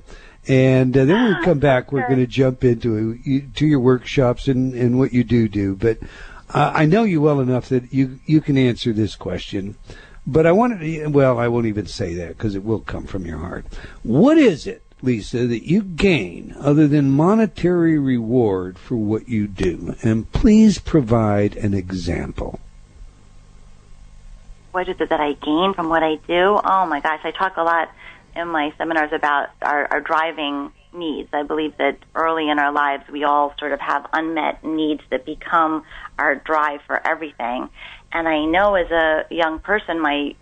and then when we come back, we're going to jump into your workshops and what you do. But I know you well enough that you can answer this question. But I wanted to, well, I won't even say that because it will come from your heart. What is it, Lisa, that you gain other than monetary reward for what you do? And please provide an example. What is it that I gain from what I do? Oh, my gosh. I talk a lot in my seminars about our driving needs. I believe that early in our lives, we all sort of have unmet needs that become our drive for everything. And I know as a young person, my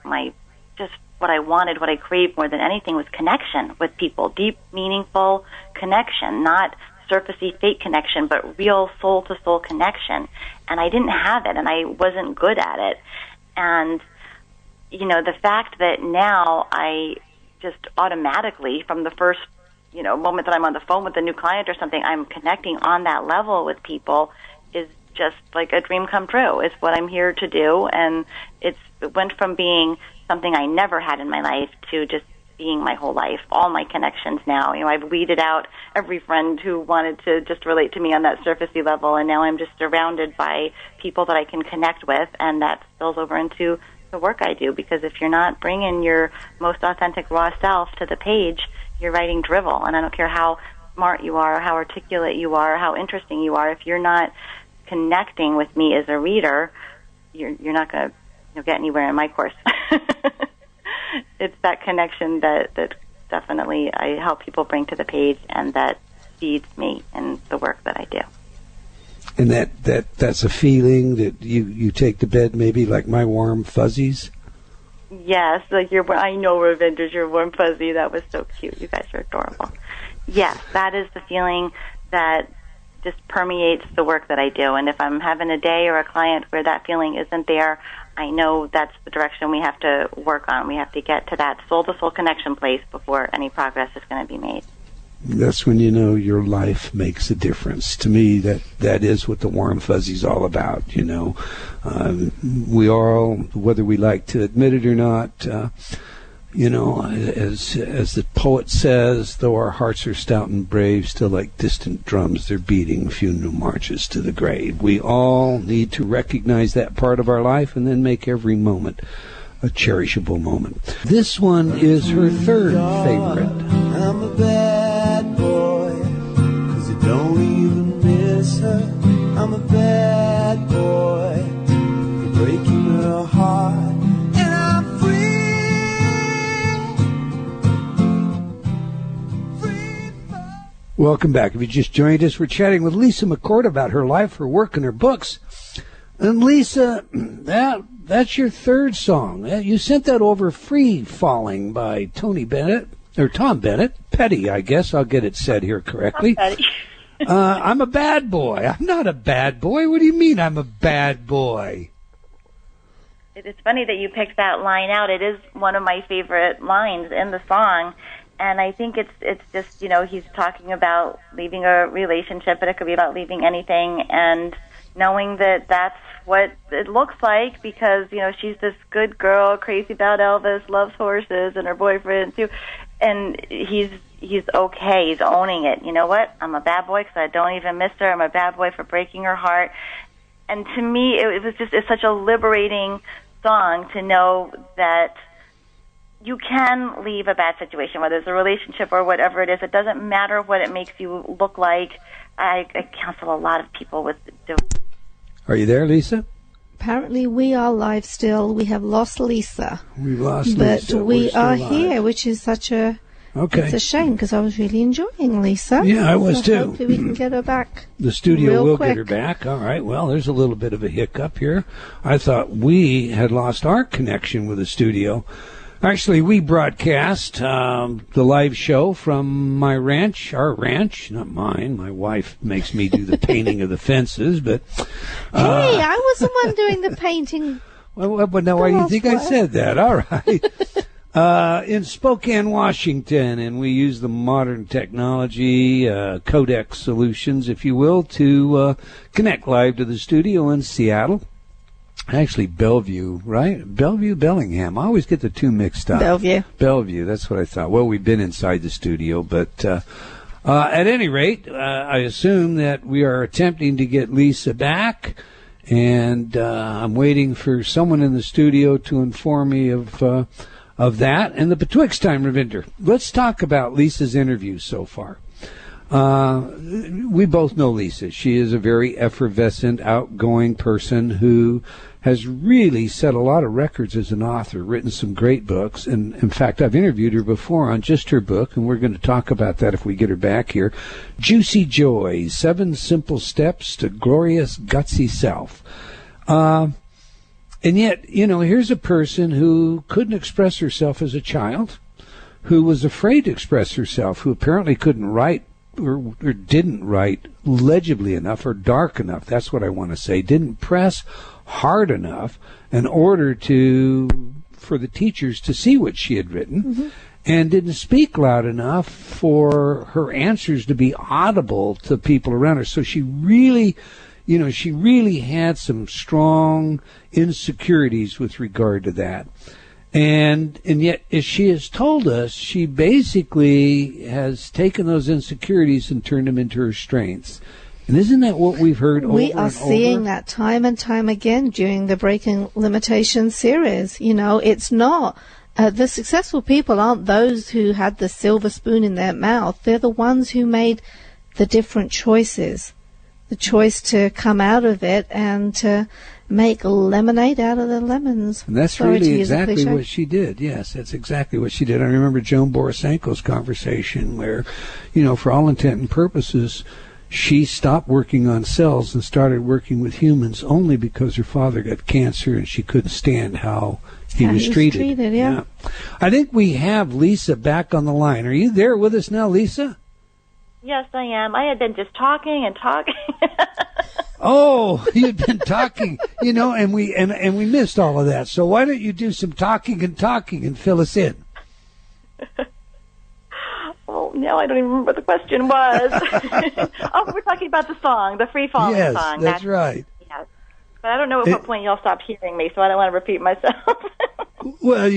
just what I wanted, what I craved more than anything was connection with people, deep, meaningful connection, not surfacey, fake connection, but real soul-to-soul connection. And I didn't have it, and I wasn't good at it. And, you know, the fact that now I just automatically, from the first, you know, moment that I'm on the phone with a new client or something, I'm connecting on that level with people is just like a dream come true. It's what I'm here to do, and it went from being something I never had in my life to just being my whole life, all my connections now. I've weeded out every friend who wanted to just relate to me on that surfacey level, and now I'm just surrounded by people that I can connect with, and that spills over into the work I do, because if you're not bringing your most authentic raw self to the page, you're writing drivel, and I don't care how smart you are, how articulate you are, how interesting you are. If you're not connecting with me as a reader, you're not going to get anywhere in my course. It's that connection that definitely I help people bring to the page, and that feeds me in the work that I do. And that's a feeling that you take to bed, maybe like my warm fuzzies? Yes, like I know, Ravinders, your warm fuzzy. That was so cute. You guys are adorable. Yes, that is the feeling that just permeates the work that I do. And if I'm having a day or a client where that feeling isn't there, I know that's the direction we have to work on. We have to get to that soul-to-soul connection place before any progress is going to be made. That's when you know your life makes a difference. To me, that is what the warm fuzzy's all about. We all, whether we like to admit it or not, as the poet says, though our hearts are stout and brave, still like distant drums they're beating funeral marches to the grave. We all need to recognize that part of our life and then make every moment a cherishable moment. This one is her third favorite. I'm a bad boy, 'cause I don't even miss her. I'm a bad boy for breaking her heart, and I'm free. Welcome back. If you just joined us, we're chatting with Lisa McCourt about her life, her work, and her books. And Lisa, that's your third song. You sent that over, Free Falling by Tony Bennett. Or Tom Bennett. Petty, I guess. I'll get it said here correctly. I'm a bad boy. I'm not a bad boy. What do you mean I'm a bad boy? It's funny that you picked that line out. It is one of my favorite lines in the song. And I think it's just, he's talking about leaving a relationship, but it could be about leaving anything, and knowing that that's what it looks like, because, she's this good girl, crazy about Elvis, loves horses, and her boyfriend too. And he's okay. He's owning it. You know what? I'm a bad boy because I don't even miss her. I'm a bad boy for breaking her heart. And to me, it's such a liberating song to know that you can leave a bad situation, whether it's a relationship or whatever it is. It doesn't matter what it makes you look like. I counsel a lot of people with. Are you there, Lisa? Apparently we are live still. We have lost Lisa. We've lost but Lisa. But we are here, which is such a... Okay. It's a shame, because I was really enjoying Lisa. Yeah, I was too. Hopefully we can get her back. The studio will quick. get her back. All right. Well, there's a little bit of a hiccup here. I thought we had lost our connection with the studio. Actually, we broadcast the live show from my ranch, our ranch, not mine. My wife makes me do the painting of the fences, but... hey, I was the one doing the painting. Well, but now why do you think I said that? All right. In Spokane, Washington, and we use the modern technology, codec solutions, if you will, to connect live to the studio in Seattle. Actually, Bellevue, right? Bellevue, Bellingham. I always get the two mixed up. Bellevue, that's what I thought. Well, we've been inside the studio, but at any rate, I assume that we are attempting to get Lisa back, and I'm waiting for someone in the studio to inform me of that. And the Betwixt time, Ravinder, let's talk about Lisa's interview so far. We both know Lisa. She is a very effervescent, outgoing person who has really set a lot of records as an author, written some great books. And in fact, I've interviewed her before on just her book, and we're going to talk about that if we get her back here. Juicy Joy, 7 Simple Steps to Glorious Gutsy Self. And yet, here's a person who couldn't express herself as a child, who was afraid to express herself, who apparently couldn't write or didn't write legibly enough or dark enough. That's what I want to say. Didn't press hard enough in order for the teachers to see what she had written, and didn't speak loud enough for her answers to be audible to people around her. So she really, she really had some strong insecurities with regard to that. And yet, as she has told us, she basically has taken those insecurities and turned them into her strengths. And isn't that what we've heard over and over? We are seeing that time and time again during the Breaking Limitations series. It's not, the successful people aren't those who had the silver spoon in their mouth. They're the ones who made the different choices. The choice to come out of it and to make lemonade out of the lemons. And that's really exactly what she did. Yes, that's exactly what she did. I remember Joan Borisenko's conversation where, for all intent and purposes, she stopped working on cells and started working with humans only because her father got cancer and she couldn't stand how he was treated. Yeah. I think we have Lisa back on the line. Are you there with us now, Lisa? Yes, I am. I had been just talking and talking. Oh, you'd been talking, and we missed all of that. So why don't you do some talking and fill us in? Oh, no, I don't even remember what the question was. Oh, we're talking about the song, the Free Falling song. Yes, that's right. Yes. But I don't know at what point y'all stopped hearing me, so I don't want to repeat myself. Well,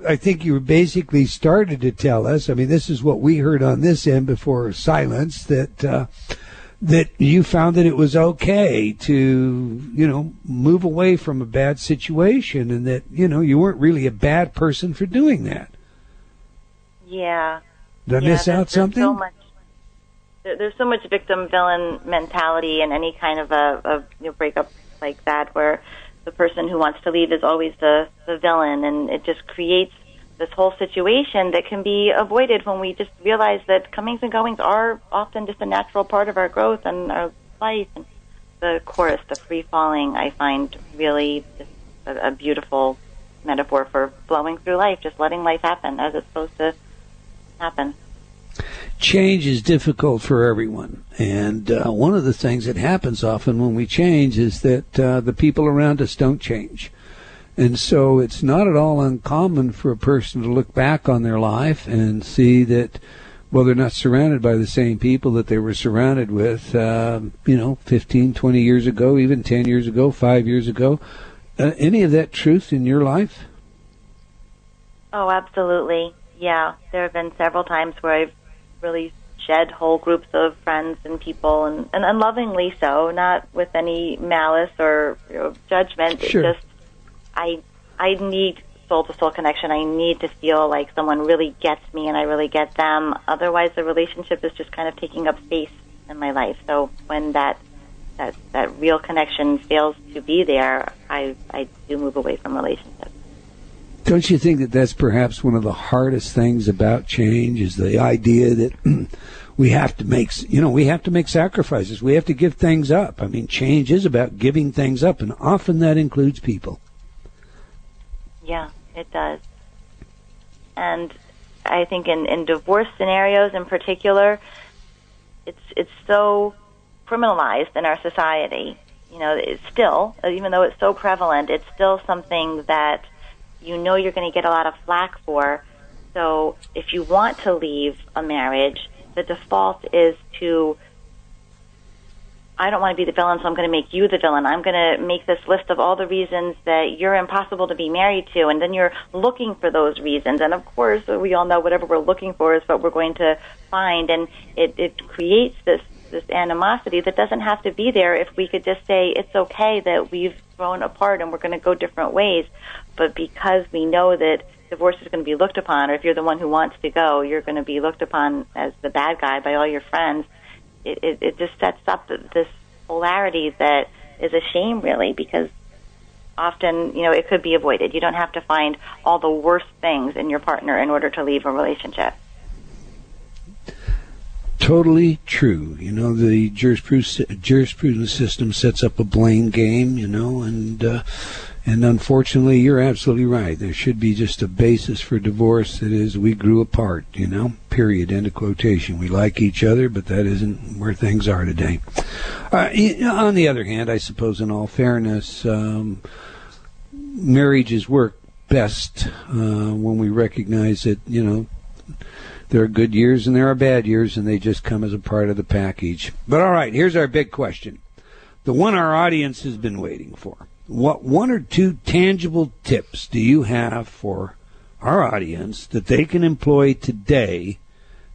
I think you basically started to tell us. I mean, this is what we heard on this end before silence, that you found that it was okay to, move away from a bad situation, and that, you weren't really a bad person for doing that. Yeah. Did I miss out something? There's so much victim-villain mentality in any kind of a breakup like that, where the person who wants to leave is always the villain, and it just creates this whole situation that can be avoided when we just realize that comings and goings are often just a natural part of our growth and our life. And the chorus, the free falling, I find really just a beautiful metaphor for flowing through life, just letting life happen as it's supposed to happen. Change is difficult for everyone, and one of the things that happens often when we change is that the people around us don't change. And so it's not at all uncommon for a person to look back on their life and see that, well, they're not surrounded by the same people that they were surrounded with, 15, 20 years ago, even 10 years ago, 5 years ago. Any of that truth in your life? Oh, absolutely. Yeah, there have been several times where I've really shed whole groups of friends and people, and lovingly so, not with any malice or judgment. Sure. It's just I need soul-to-soul connection. I need to feel like someone really gets me and I really get them. Otherwise, the relationship is just kind of taking up space in my life. So when that real connection fails to be there, I do move away from relationships. Don't you think that that's perhaps one of the hardest things about change, is the idea that we have to make sacrifices. We have to give things up. I mean, change is about giving things up, and often that includes people. Yeah, it does. And I think in divorce scenarios in particular, it's so criminalized in our society. It's still, even though it's so prevalent, it's still something that you're going to get a lot of flack for. So if you want to leave a marriage, the default is to, I don't want to be the villain, so I'm going to make you the villain. I'm going to make this list of all the reasons that you're impossible to be married to, and then you're looking for those reasons. And of course, we all know whatever we're looking for is what we're going to find, and it creates this animosity that doesn't have to be there if we could just say it's okay that we've grown apart and we're going to go different ways. But because we know that divorce is going to be looked upon, or if you're the one who wants to go, you're going to be looked upon as the bad guy by all your friends, it just sets up this polarity that is a shame, really, because often, it could be avoided. You don't have to find all the worst things in your partner in order to leave a relationship. Totally true. The jurisprudence system sets up a blame game, and unfortunately, you're absolutely right. There should be just a basis for divorce that is, we grew apart, period, end of quotation. We like each other, but that isn't where things are today. On the other hand, I suppose in all fairness, marriages work best when we recognize that, there are good years and there are bad years, and they just come as a part of the package. But all right, here's our big question. the one our audience has been waiting for. What one or two tangible tips do you have for our audience that they can employ today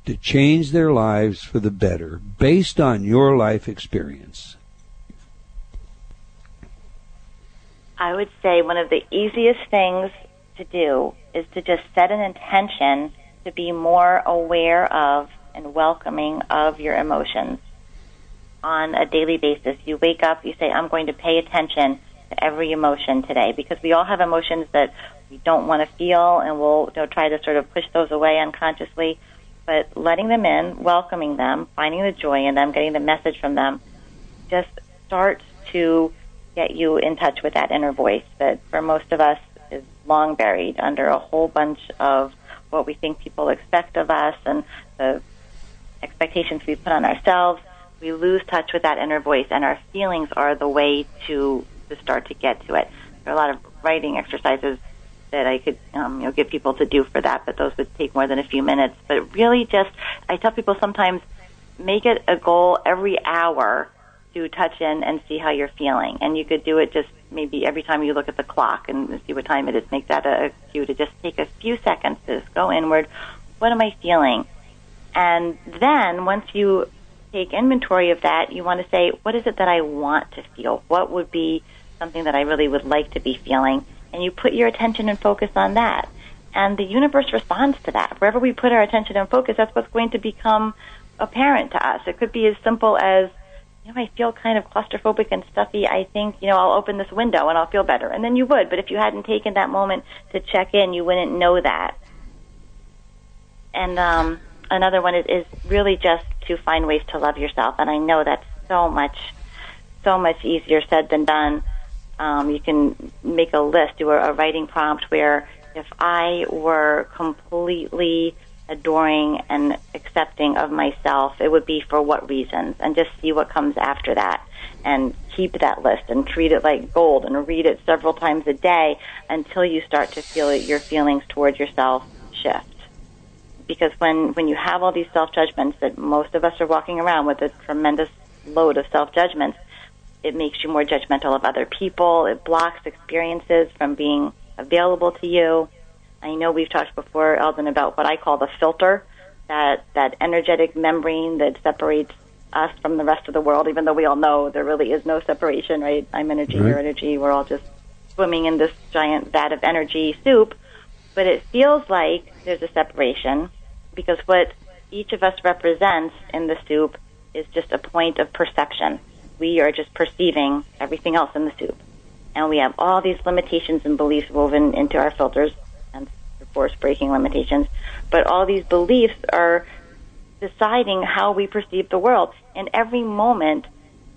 to change their lives for the better based on your life experience? I would say one of the easiest things to do is to just set an intention to be more aware of and welcoming of your emotions on a daily basis. You wake up, you say, I'm going to pay attention to every emotion today, because we all have emotions that we don't want to feel, and we'll try to sort of push those away unconsciously. But letting them in, welcoming them, finding the joy in them, getting the message from them, just starts to get you in touch with that inner voice that for most of us is long buried under a whole bunch of what we think people expect of us and the expectations we put on ourselves. We lose touch with that inner voice, and our feelings are the way to start to get to it. There are a lot of writing exercises that I could get people to do for that, but those would take more than a few minutes. But really just, I tell people sometimes, make it a goal every hour to touch in and see how you're feeling. And you could do it just maybe every time you look at the clock and see what time it is. Make that a cue to just take a few seconds to just go inward. What am I feeling? And then once you take inventory of that, you want to say, what is it that I want to feel? What would be something that I really would like to be feeling? And you put your attention and focus on that. And the universe responds to that. Wherever we put our attention and focus, that's what's going to become apparent to us. It could be as simple as, I feel kind of claustrophobic and stuffy. I think, I'll open this window and I'll feel better. And then you would. But if you hadn't taken that moment to check in, you wouldn't know that. And another one is really just to find ways to love yourself. And I know that's so much easier said than done. You can make a list, do a writing prompt where if I were completely adoring and accepting of myself, it would be for what reasons, and just see what comes after that, and keep that list and treat it like gold and read it several times a day until you start to feel your feelings towards yourself shift. Because when you have all these self-judgments that most of us are walking around with, a tremendous load of self-judgments, it makes you more judgmental of other people. It blocks experiences from being available to you. I know we've talked before, Eldon, about what I call the filter, that energetic membrane that separates us from the rest of the world, even though we all know there really is no separation, right? I'm energy, You're energy. We're all just swimming in this giant vat of energy soup. But it feels like there's a separation because what each of us represents in the soup is just a point of perception. We are just perceiving everything else in the soup. And we have all these limitations and beliefs woven into our filters, and of course breaking limitations. But all these beliefs are deciding how we perceive the world. And every moment,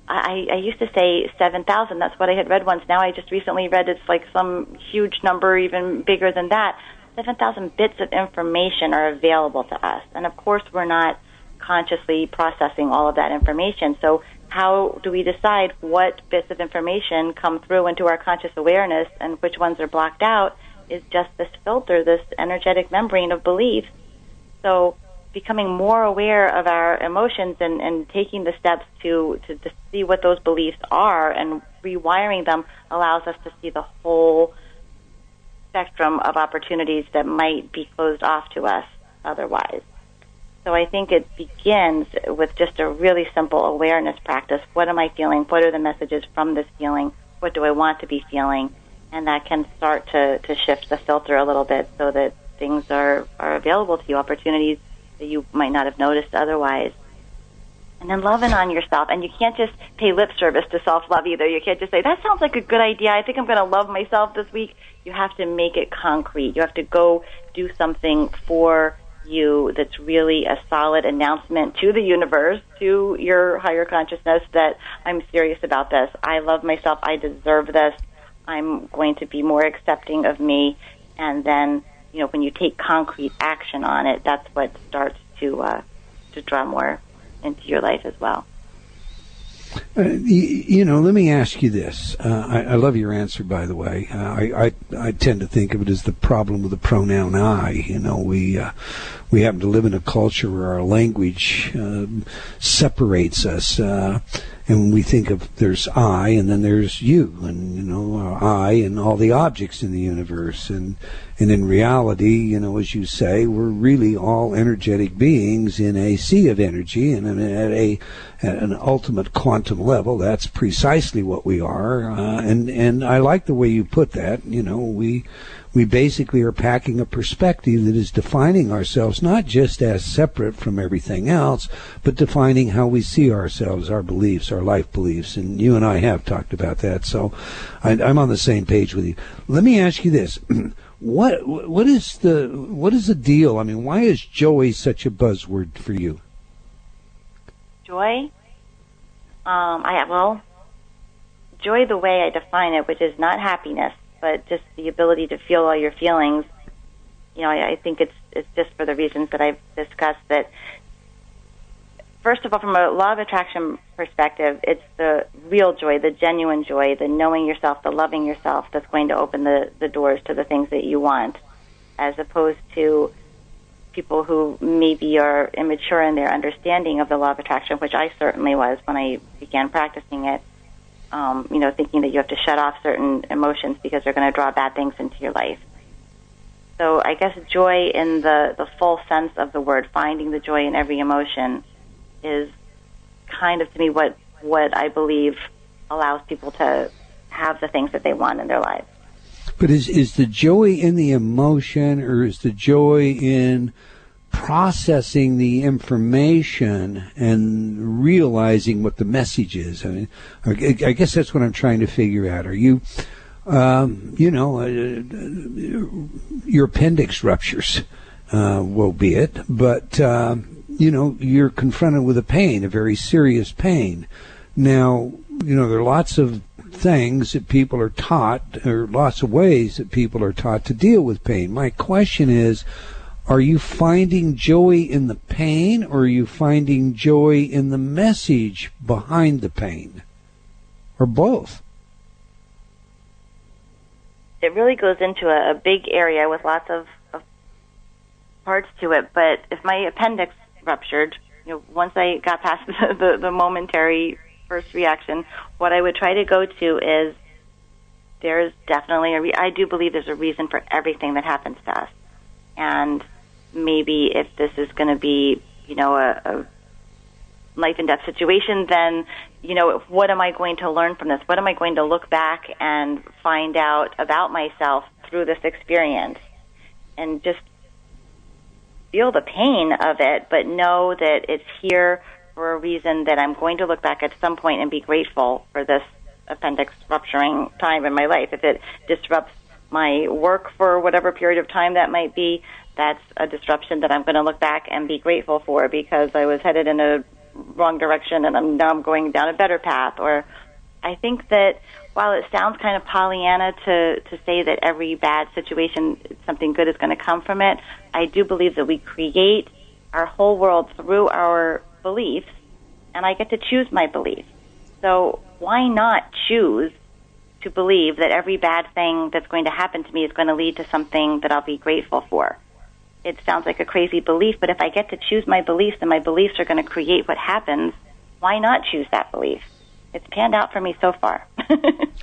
I used to say 7,000. That's what I had read once. Now I just recently read it's like some huge number, even bigger than that. 7,000 bits of information are available to us. And of course we're not consciously processing all of that information. So how do we decide what bits of information come through into our conscious awareness and which ones are blocked out is just this filter, this energetic membrane of beliefs. So becoming more aware of our emotions and taking the steps to see what those beliefs are and rewiring them allows us to see the whole spectrum of opportunities that might be closed off to us otherwise. So I think it begins with just a really simple awareness practice. What am I feeling? What are the messages from this feeling? What do I want to be feeling? And that can start to shift the filter a little bit so that things are available to you, opportunities that you might not have noticed otherwise. And then loving on yourself. And you can't just pay lip service to self-love either. You can't just say, that sounds like a good idea. I think I'm going to love myself this week. You have to make it concrete. You have to go do something for you that's really a solid announcement to the universe, to your higher consciousness, that I'm serious about this. I love myself. I deserve this. I'm going to be more accepting of me. And then, when you take concrete action on it, that's what starts to draw more into your life as well. Let me ask you this. I love your answer, by the way. I tend to think of it as the problem with the pronoun I. we happen to live in a culture where our language separates us, and we think of there's I and then there's you, and I and all the objects in the universe, and in reality, as you say, we're really all energetic beings in a sea of energy, and at an ultimate quantum level, that's precisely what we are. And I like the way you put that. We basically are packing a perspective that is defining ourselves not just as separate from everything else, but defining how we see ourselves, our beliefs, our life beliefs. And you and I have talked about that, so I'm on the same page with you. Let me ask you this. What is the deal? I mean, why is joy such a buzzword for you? Joy? Joy, the way I define it, which is not happiness, but just the ability to feel all your feelings. I think it's just for the reasons that I've discussed. That first of all, from a law of attraction perspective, it's the real joy, the genuine joy, the knowing yourself, the loving yourself that's going to open the doors to the things that you want, as opposed to people who maybe are immature in their understanding of the law of attraction, which I certainly was when I began practicing it, thinking that you have to shut off certain emotions because they're going to draw bad things into your life. So I guess joy in the full sense of the word, finding the joy in every emotion, is kind of, to me, what I believe allows people to have the things that they want in their lives. But is the joy in the emotion, or is the joy in processing the information and realizing what the message is? I mean, I guess that's what I'm trying to figure out. Are you, your appendix ruptures, woe be it, but, you're confronted with a pain, a very serious pain. Now, there are lots of things that people are taught, or lots of ways that people are taught to deal with pain. My question is, are you finding joy in the pain, or are you finding joy in the message behind the pain? Or both? It really goes into a big area with lots of parts to it, but if my appendix ruptured, once I got past the momentary first reaction, what I would try to go to is, there's definitely I do believe there's a reason for everything that happens to us. And maybe if this is going to be, a life and death situation, then, what am I going to learn from this? What am I going to look back and find out about myself through this experience? And just feel the pain of it, but know that it's here for a reason, that I'm going to look back at some point and be grateful for this appendix rupturing time in my life. If it disrupts my work for whatever period of time that might be, that's a disruption that I'm going to look back and be grateful for, because I was headed in a wrong direction and now I'm going down a better path. Or I think that while it sounds kind of Pollyanna to say that every bad situation, something good is going to come from it, I do believe that we create our whole world through our beliefs, and I get to choose my beliefs. So why not choose to believe that every bad thing that's going to happen to me is going to lead to something that I'll be grateful for? It sounds like a crazy belief, but if I get to choose my beliefs, and my beliefs are going to create what happens, why not choose that belief? It's panned out for me so far.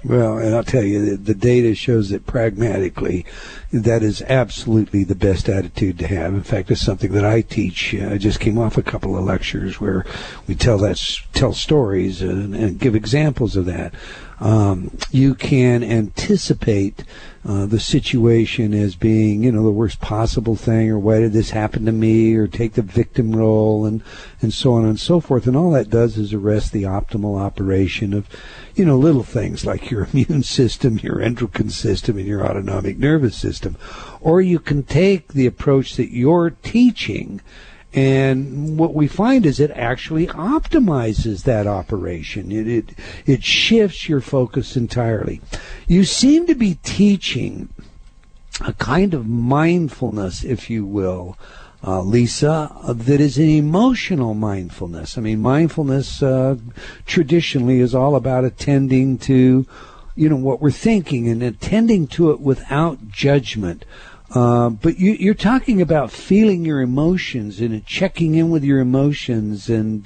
Well, and I'll tell you, the data shows that pragmatically, that is absolutely the best attitude to have. In fact, it's something that I teach. I just came off a couple of lectures where we tell stories and give examples of that. You can anticipate the situation as being, the worst possible thing, or why did this happen to me, or take the victim role, and so on and so forth. And all that does is arrest the optimal operation of, little things like your immune system, your endocrine system, and your autonomic nervous system. Or you can take the approach that you're teaching, and what we find is it actually optimizes that operation. It shifts your focus entirely. You seem to be teaching a kind of mindfulness, if you will, Lisa, that is an emotional mindfulness. I mean, mindfulness traditionally is all about attending to, what we're thinking, and attending to it without judgment. But you're talking about feeling your emotions and checking in with your emotions. And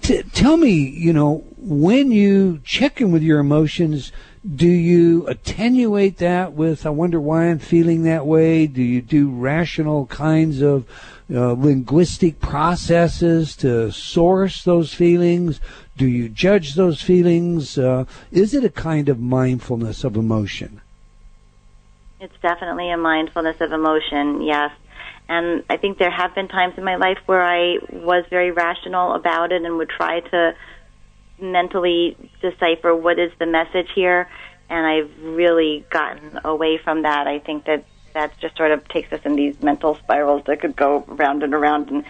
tell me, when you check in with your emotions, do you attenuate that with, I wonder why I'm feeling that way? Do you do rational kinds of linguistic processes to source those feelings? Do you judge those feelings? Is it a kind of mindfulness of emotion? It's definitely a mindfulness of emotion, yes. And I think there have been times in my life where I was very rational about it and would try to mentally decipher what is the message here, and I've really gotten away from that. I think that just sort of takes us in these mental spirals that could go round and around, and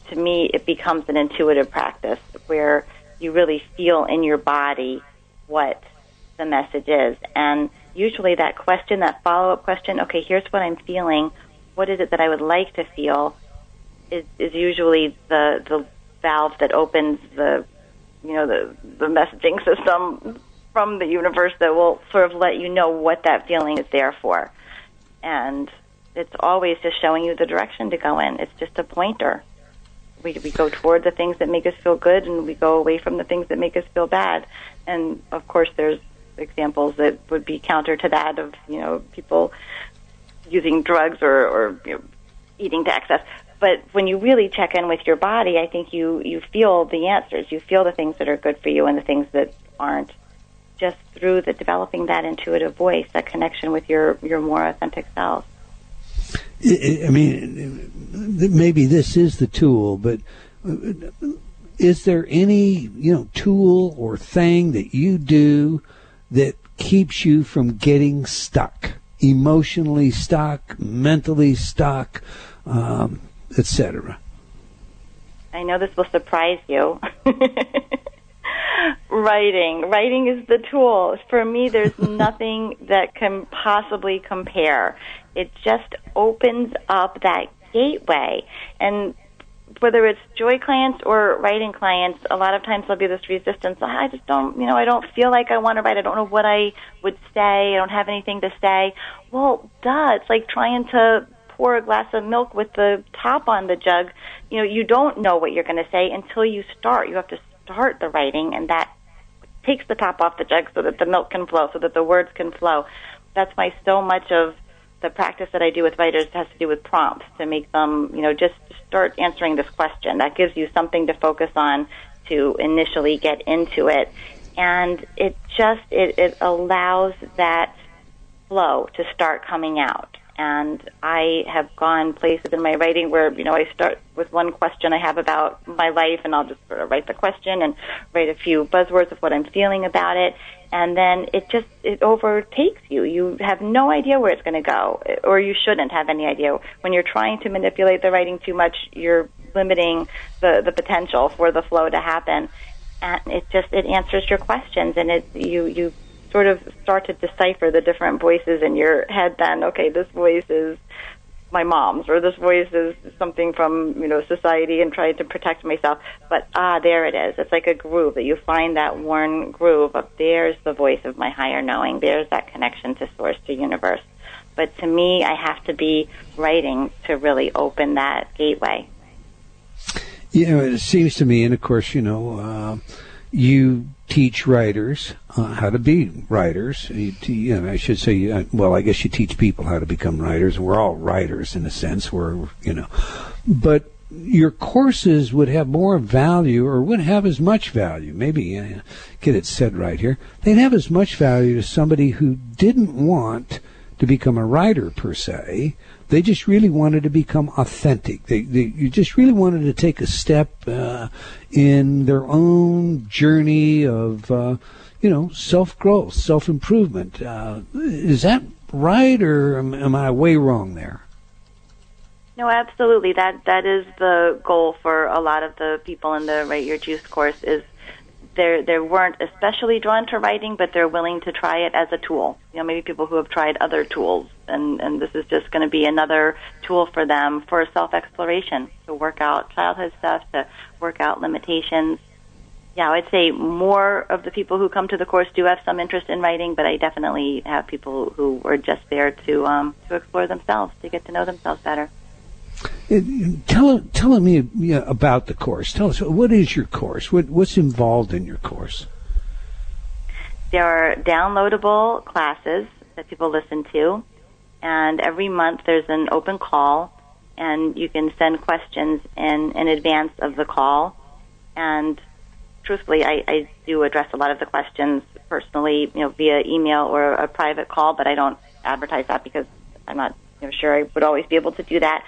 to me it becomes an intuitive practice where you really feel in your body what the message is. And usually that question, that follow-up question, okay, here's what I'm feeling, what is it that I would like to feel, is usually the valve that opens the messaging system from the universe that will sort of let you know what that feeling is there for. And it's always just showing you the direction to go in. It's just a pointer. We go toward the things that make us feel good, and we go away from the things that make us feel bad. And, of course, there's examples that would be counter to that of, people using drugs or eating to excess. But when you really check in with your body, I think you feel the answers. You feel the things that are good for you and the things that aren't, just through developing that intuitive voice, that connection with your more authentic self. I mean, maybe this is the tool, but is there any, tool or thing that you do that keeps you from getting stuck, emotionally stuck, mentally stuck, etc.? I know this will surprise you. Writing is the tool. For me, there's nothing that can possibly compare. It just opens up that gateway. And whether it's joy clients or writing clients, a lot of times there'll be this resistance. I just don't, I don't feel like I want to write. I don't know what I would say. I don't have anything to say. Well, duh. It's like trying to pour a glass of milk with the top on the jug. You don't know what you're going to say until you start. You have to start the writing, and that takes the top off the jug so that the milk can flow, so that the words can flow. That's why so much of the practice that I do with writers has to do with prompts to make them, just start answering this question. That gives you something to focus on to initially get into it. And it allows that flow to start coming out. And I have gone places in my writing where, I start with one question I have about my life, and I'll just sort of write the question and write a few buzzwords of what I'm feeling about it. And then it overtakes you. You have no idea where it's going to go, or you shouldn't have any idea. When you're trying to manipulate the writing too much, you're limiting the potential for the flow to happen. And it answers your questions, and you sort of start to decipher the different voices in your head then. Okay, this voice is my mom's, or this voice is something from, society and trying to protect myself. But, there it is. It's like a groove that you find, that worn groove of there's the voice of my higher knowing. There's that connection to source, to universe. But to me, I have to be writing to really open that gateway. It seems to me, and of course, you teach writers how to be writers. I should say, I guess you teach people how to become writers, and we're all writers in a sense. But your courses would have more value, or wouldn't have as much value. Maybe get it said right here. They'd have as much value to somebody who didn't want to become a writer per se. They just really wanted to become authentic. You just really wanted to take a step in their own journey of, self-growth, self-improvement. Is that right, or am I way wrong there? No, absolutely. That is the goal for a lot of the people in the Write Your Juice course. Is they weren't especially drawn to writing, but they're willing to try it as a tool. Maybe people who have tried other tools, and this is just going to be another tool for them for self-exploration, to work out childhood stuff, to work out limitations. yeah, I'd say more of the people who come to the course do have some interest in writing, but I definitely have people who are just there to explore themselves, to get to know themselves better. Tell me about the course. Tell us, what is your course? What's involved in your course? There are downloadable classes that people listen to, and every month there's an open call, and you can send questions in advance of the call. And truthfully, I do address a lot of the questions personally, via email or a private call, but I don't advertise that because I'm not sure I would always be able to do that.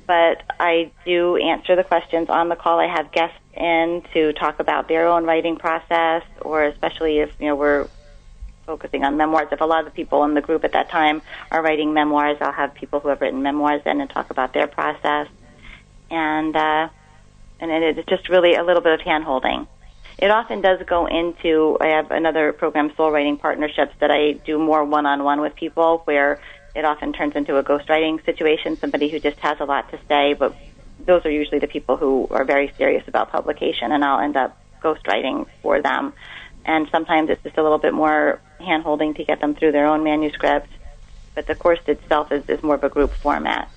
But I do answer the questions on the call. I have guests in to talk about their own writing process, or especially if, we're focusing on memoirs. If a lot of the people in the group at that time are writing memoirs, I'll have people who have written memoirs in and talk about their process. And it's just really a little bit of hand-holding. It often does go into, I have another program, Soul Writing Partnerships, that I do more one-on-one with people, where it often turns into a ghostwriting situation, somebody who just has a lot to say, but those are usually the people who are very serious about publication, and I'll end up ghostwriting for them. And sometimes it's just a little bit more hand-holding to get them through their own manuscript, but the course itself is more of a group format.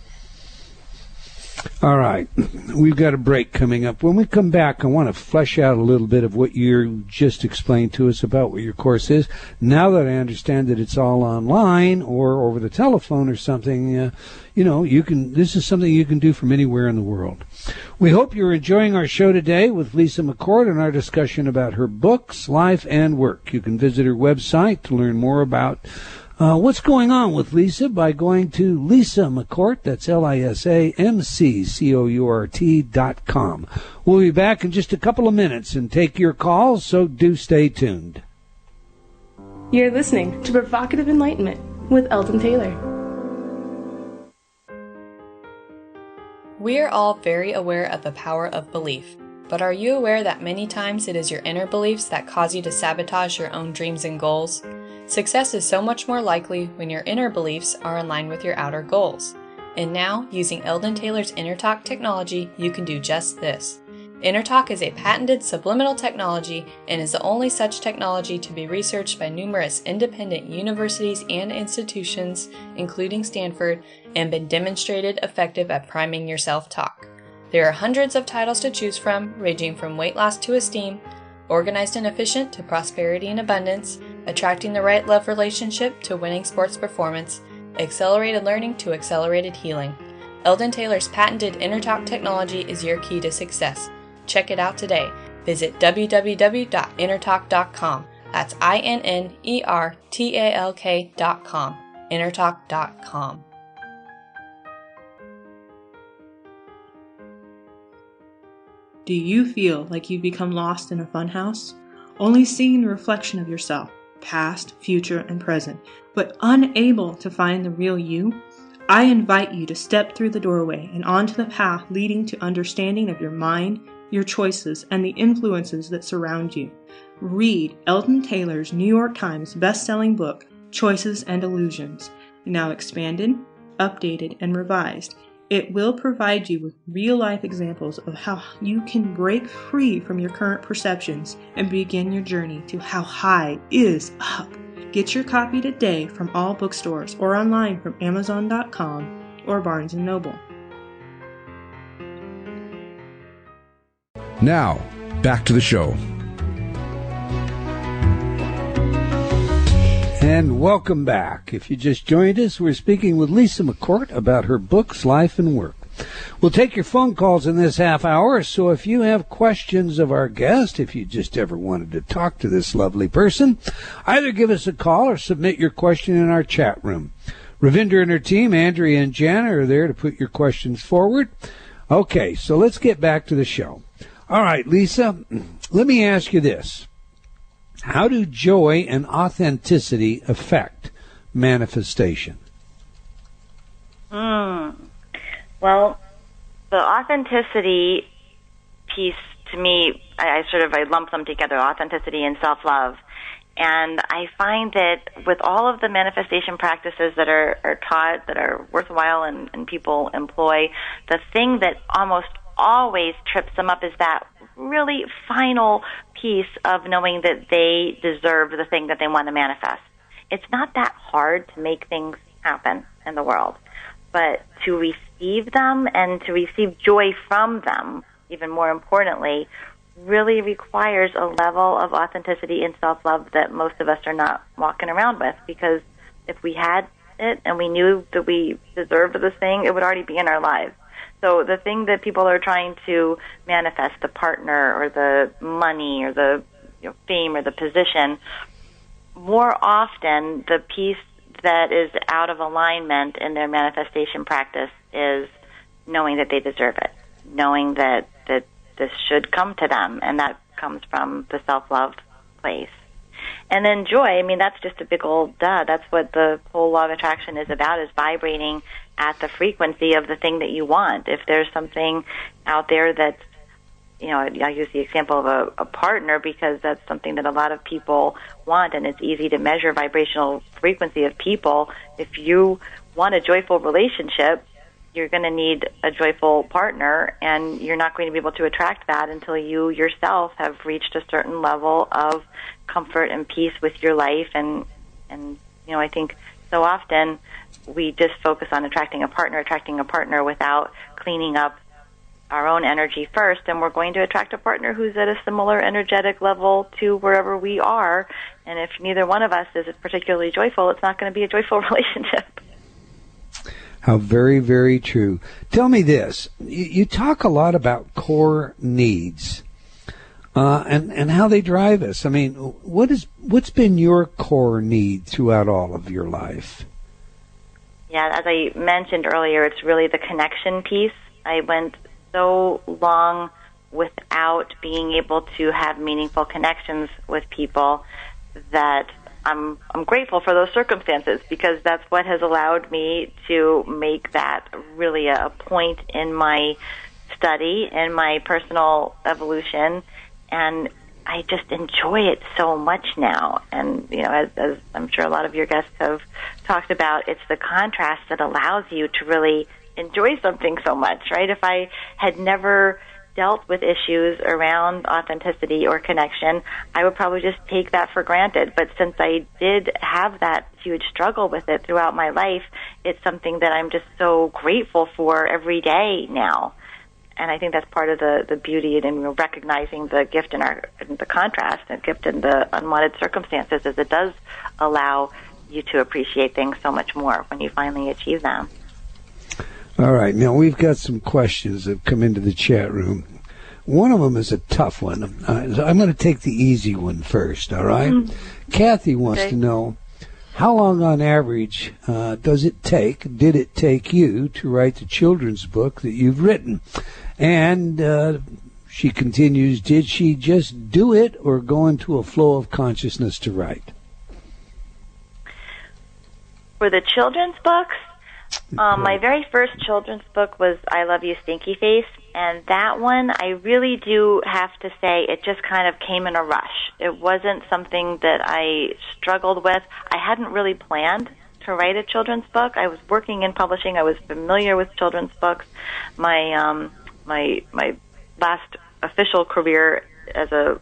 All right. We've got a break coming up. When we come back, I want to flesh out a little bit of what you just explained to us about what your course is. Now that I understand that it's all online or over the telephone or something, this is something you can do from anywhere in the world. We hope you're enjoying our show today with Lisa McCourt and our discussion about her books, life, and work. You can visit her website to learn more about what's going on with Lisa by going to Lisa McCourt, that's LisaMcCourt.com. We'll be back in just a couple of minutes and take your calls, so do stay tuned. You're listening to Provocative Enlightenment with Eldon Taylor. We are all very aware of the power of belief, but are you aware that many times it is your inner beliefs that cause you to sabotage your own dreams and goals? Success is so much more likely when your inner beliefs are in line with your outer goals. And now, using Eldon Taylor's InnerTalk technology, you can do just this. InnerTalk is a patented subliminal technology and is the only such technology to be researched by numerous independent universities and institutions, including Stanford, and been demonstrated effective at priming your self-talk. There are hundreds of titles to choose from, ranging from weight loss to esteem, organized and efficient to prosperity and abundance, attracting the right love relationship to winning sports performance, accelerated learning to accelerated healing. Eldon Taylor's patented InnerTalk technology is your key to success. Check it out today. Visit www.innertalk.com. That's INNERTALK.com. Innertalk.com. Do you feel like you've become lost in a funhouse? Only seeing the reflection of yourself, past, future, and present, but unable to find the real you? I invite you to step through the doorway and onto the path leading to understanding of your mind, your choices, and the influences that surround you. Read Eldon Taylor's New York Times best-selling book, Choices and Illusions, now expanded, updated, and revised. It will provide you with real-life examples of how you can break free from your current perceptions and begin your journey to how high is up. Get your copy today from all bookstores or online from Amazon.com or Barnes & Noble. Now, back to the show. And welcome back. If you just joined us, we're speaking with Lisa McCourt about her books, life, and work. We'll take your phone calls in this half hour, so if you have questions of our guest, if you just ever wanted to talk to this lovely person, either give us a call or submit your question in our chat room. Ravinder and her team, Andrea and Jana, are there to put your questions forward. Okay, so let's get back to the show. All right, Lisa, let me ask you this. How do joy and authenticity affect manifestation? Well, the authenticity piece, to me, I lump them together, authenticity and self-love. And I find that with all of the manifestation practices that are taught, that are worthwhile and people employ, the thing that almost always trips them up is that really final piece of knowing that they deserve the thing that they want to manifest. It's not that hard to make things happen in the world, but to receive them and to receive joy from them, even more importantly, really requires a level of authenticity and self-love that most of us are not walking around with, because if we had it and we knew that we deserved this thing, it would already be in our lives. So the thing that people are trying to manifest, the partner or the money or the fame or the position, more often the piece that is out of alignment in their manifestation practice is knowing that they deserve it, knowing that this should come to them, and that comes from the self-love place. And then joy, I mean, that's just a big old duh. That's what the whole law of attraction is about, is vibrating at the frequency of the thing that you want. If there's something out there that's, I use the example of a partner because that's something that a lot of people want, and it's easy to measure vibrational frequency of people. If you want a joyful relationship, you're going to need a joyful partner, and you're not going to be able to attract that until you yourself have reached a certain level of comfort and peace with your life. And I think so often we just focus on attracting a partner without cleaning up our own energy first, and we're going to attract a partner who's at a similar energetic level to wherever we are. And if neither one of us is particularly joyful, it's not going to be a joyful relationship. How very, very true. Tell me this. You talk a lot about core needs and how they drive us. I mean, what's been your core need throughout all of your life? Yeah, as I mentioned earlier, it's really the connection piece. I went so long without being able to have meaningful connections with people that I'm grateful for those circumstances, because that's what has allowed me to make that really a point in my study, in my personal evolution, and I just enjoy it so much now. And, as I'm sure a lot of your guests have talked about, it's the contrast that allows you to really enjoy something so much, right? If I had never dealt with issues around authenticity or connection, I would probably just take that for granted. But since I did have that huge struggle with it throughout my life, it's something that I'm just so grateful for every day now. And I think that's part of the beauty in recognizing the gift in the contrast, the gift in the unwanted circumstances, is it does allow you to appreciate things so much more when you finally achieve them. All right. Now, we've got some questions that have come into the chat room. One of them is a tough one. I'm going to take the easy one first, all right? Mm-hmm. Kathy wants to know, how long on average did it take you to write the children's book that you've written? And she continues, did she just do it or go into a flow of consciousness to write? For the children's books, my very first children's book was I Love You, Stinky Face, and that one, I really do have to say, it just kind of came in a rush. It wasn't something that I struggled with. I hadn't really planned to write a children's book. I was working in publishing. I was familiar with children's books. My my last official career as a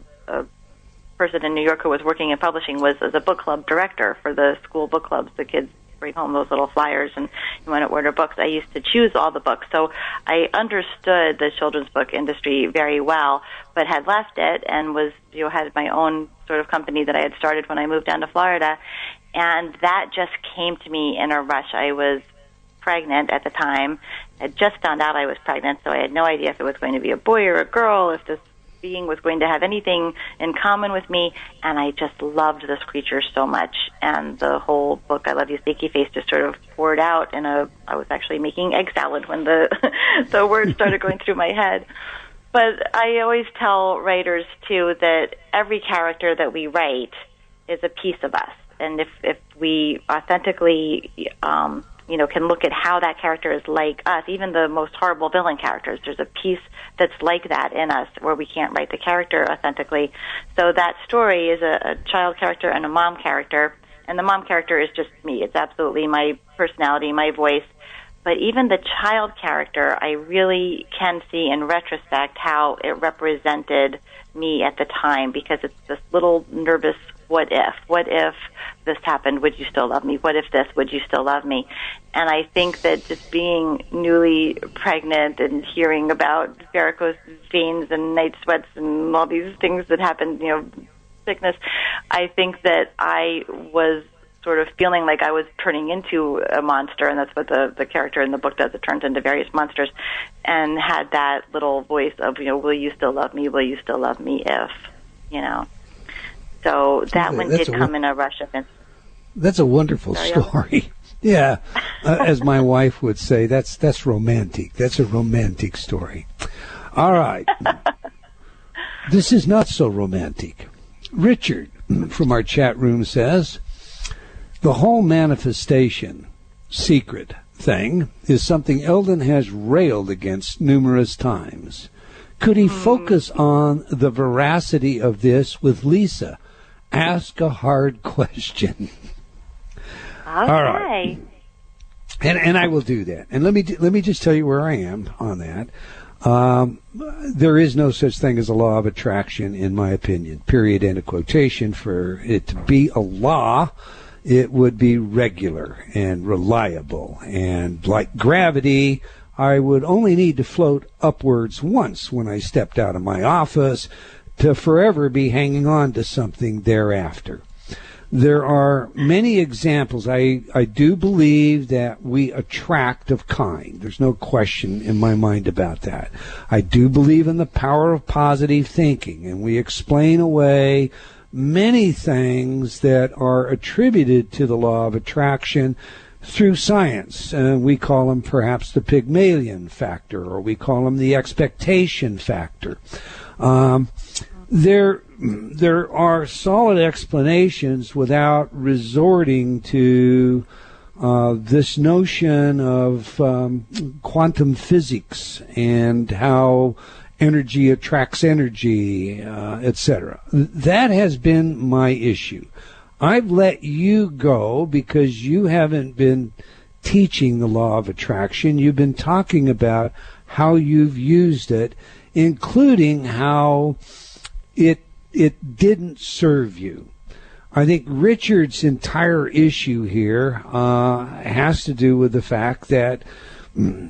person in New York who was working in publishing was as a book club director for the school book clubs. The kids bring home those little flyers and you want to order books. I used to choose all the books, so I understood the children's book industry very well, but had left it and was had my own sort of company that I had started when I moved down to Florida, and that just came to me in a rush. I was pregnant at the time. I had just found out I was pregnant, so I had no idea if it was going to be a boy or a girl, if this being was going to have anything in common with me, and I just loved this creature so much. And the whole book, I Love You, Stinky Face, just sort of poured out I was actually making egg salad when the the words started going through my head. But I always tell writers, too, that every character that we write is a piece of us. And if we authentically can look at how that character is like us, even the most horrible villain characters, there's a piece that's like that in us where we can't write the character authentically. So that story is a child character and a mom character, and the mom character is just me. It's absolutely my personality, my voice. But even the child character, I really can see in retrospect how it represented me at the time, because it's this little nervous what if. What if this happened? Would you still love me? What if this? Would you still love me? And I think that just being newly pregnant and hearing about varicose veins and night sweats and all these things that happen, sickness, I think that I was sort of feeling like I was turning into a monster, and that's what the character in the book does. It turns into various monsters, and had that little voice of, will you still love me? Will you still love me if, So that one did come in a rush of it. That's a wonderful story. Yeah. As my wife would say, that's romantic. That's a romantic story. All right. This is not so romantic. Richard from our chat room says, the whole manifestation secret thing is something Eldon has railed against numerous times. Could he focus on the veracity of this with Lisa? Ask a hard question. Okay. All right. And I will do that. And let me just tell you where I am on that. There is no such thing as a law of attraction, in my opinion. Period. End of quotation. For it to be a law, it would be regular and reliable. And like gravity, I would only need to float upwards once when I stepped out of my office to forever be hanging on to something thereafter. There are many examples. I do believe that we attract of kind. There's no question in my mind about that. I do believe in the power of positive thinking, and we explain away many things that are attributed to the law of attraction through science. We call them perhaps the Pygmalion factor, or we call them the expectation factor. There are solid explanations without resorting to this notion of quantum physics and how energy attracts energy, etc. That has been my issue. I've let you go because you haven't been teaching the law of attraction. You've been talking about how you've used it, including how it didn't serve you. I think Richard's entire issue here has to do with the fact that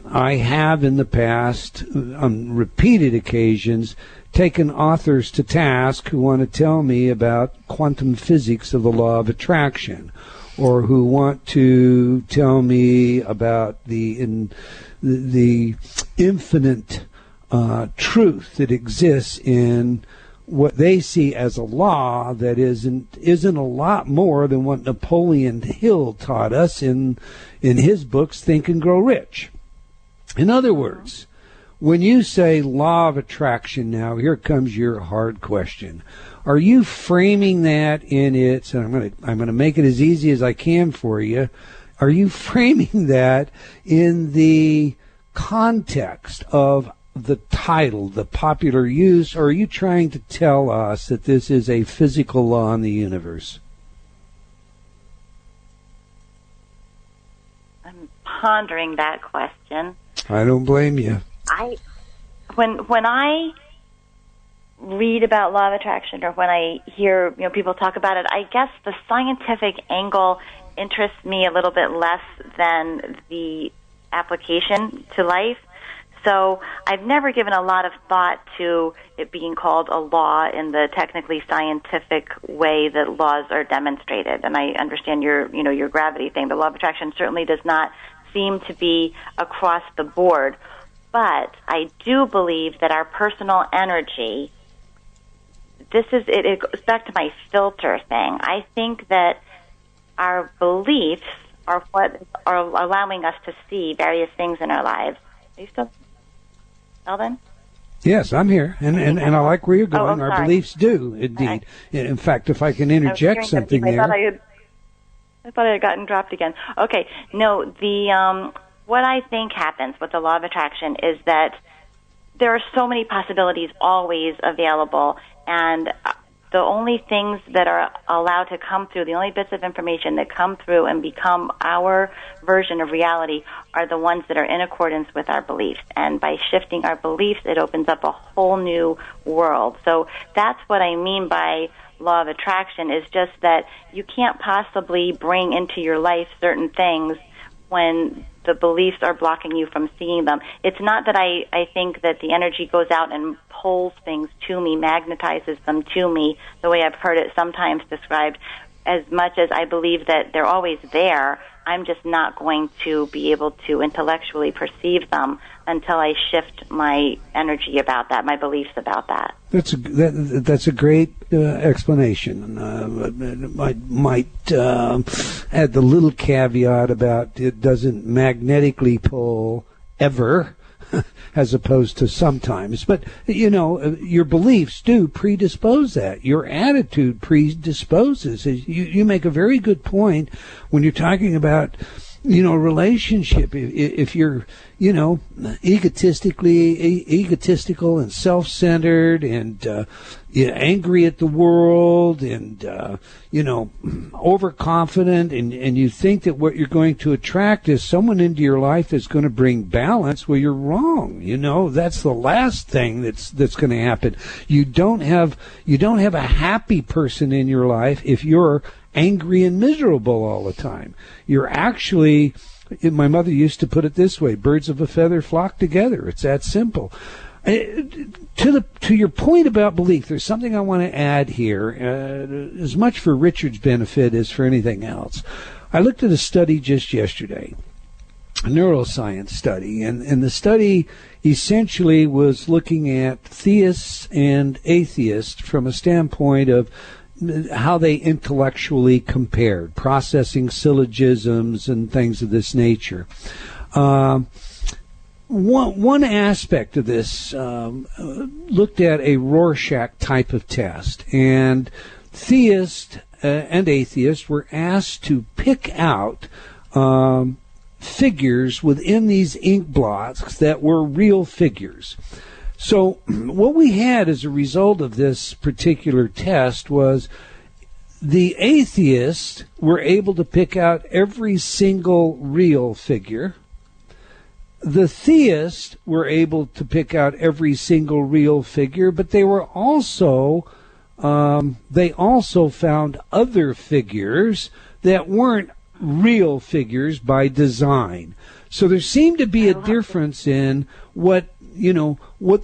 I have in the past, on repeated occasions, taken authors to task who want to tell me about quantum physics of the law of attraction, or who want to tell me about the infinite truth that exists in what they see as a law that isn't a lot more than what Napoleon Hill taught us in his books, Think and Grow Rich. In other words, when you say law of attraction, now here comes your hard question. Are you framing that in its, and I'm going to make it as easy as I can for you, are you framing that in the context of the title, the popular use, or are you trying to tell us that this is a physical law in the universe? I'm pondering that question. I don't blame you. When I read about law of attraction, or when I hear people talk about it, I guess the scientific angle interests me a little bit less than the application to life. So I've never given a lot of thought to it being called a law in the technically scientific way that laws are demonstrated. And I understand your gravity thing. The law of attraction certainly does not seem to be across the board. But I do believe that our personal energy, it goes back to my filter thing. I think that our beliefs are what are allowing us to see various things in our lives. Are you still, Eldon? Yes, I'm here, and I like where you're going. Our beliefs do, indeed. Right. In fact, if I can interject something there. I thought I had gotten dropped again. Okay, no, what I think happens with the law of attraction is that there are so many possibilities always available, and the only things that are allowed to come through, the only bits of information that come through and become our version of reality are the ones that are in accordance with our beliefs. And by shifting our beliefs, it opens up a whole new world. So that's what I mean by law of attraction, is just that you can't possibly bring into your life certain things when the beliefs are blocking you from seeing them. It's not that I think that the energy goes out and pulls things to me, magnetizes them to me, the way I've heard it sometimes described. As much as I believe that they're always there, I'm just not going to be able to intellectually perceive them until I shift my energy about that, my beliefs about that. That's a great explanation. Might add the little caveat about it doesn't magnetically pull ever, as opposed to sometimes. But, your beliefs do predispose that. Your attitude predisposes. You make a very good point when you're talking about, relationship. If you're, egotistical and self-centered and angry at the world and, overconfident and you think that what you're going to attract is someone into your life that's going to bring balance, well, you're wrong. That's the last thing that's going to happen. You don't have a happy person in your life if you're angry and miserable all the time. You're actually, my mother used to put it this way, birds of a feather flock together. It's that simple. To your point about belief, there's something I want to add here, as much for Richard's benefit as for anything else. I looked at a study just yesterday, a neuroscience study, and the study essentially was looking at theists and atheists from a standpoint of how they intellectually compared, processing syllogisms and things of this nature. One aspect of this looked at a Rorschach type of test, and theists and atheists were asked to pick out figures within these ink blots that were real figures. So what we had as a result of this particular test was the atheists were able to pick out every single real figure. The theists were able to pick out every single real figure, but they were also found other figures that weren't real figures by design. So there seemed to be a difference in what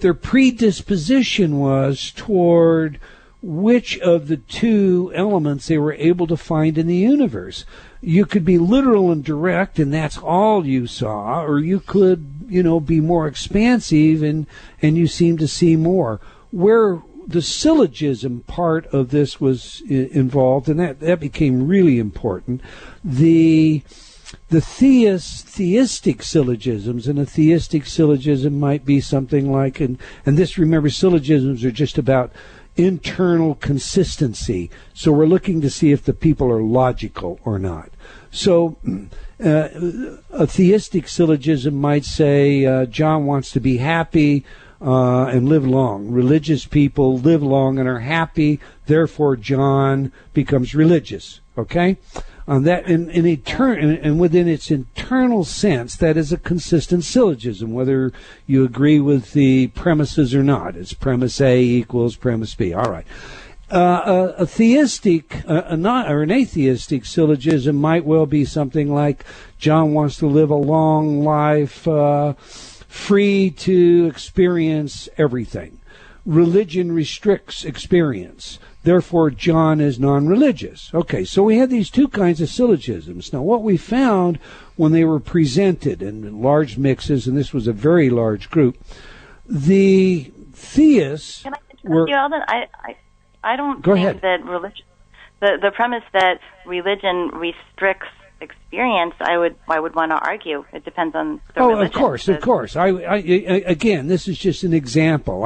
their predisposition was toward which of the two elements they were able to find in the universe. You could be literal and direct, and that's all you saw, or you could, be more expansive, and you seem to see more. Where the syllogism part of this was involved, and that became really important, the theistic syllogisms, and a theistic syllogism might be something like, and this, remember, syllogisms are just about internal consistency. So we're looking to see if the people are logical or not. So a theistic syllogism might say, John wants to be happy and live long. Religious people live long and are happy, therefore John becomes religious. Okay? That and within its internal sense, that is a consistent syllogism, whether you agree with the premises or not. It's premise A equals premise B. All right. A theistic, or an atheistic syllogism might well be something like, John wants to live a long life, free to experience everything. Religion restricts experience. Therefore, John is non-religious. Okay, so we had these two kinds of syllogisms. Now, what we found when they were presented in large mixes, and this was a very large group, the theists were... You, Alden? I don't think that religion... The premise that religion restricts experience, I would want to argue. It depends on the religion. Of course. I again, this is just an example.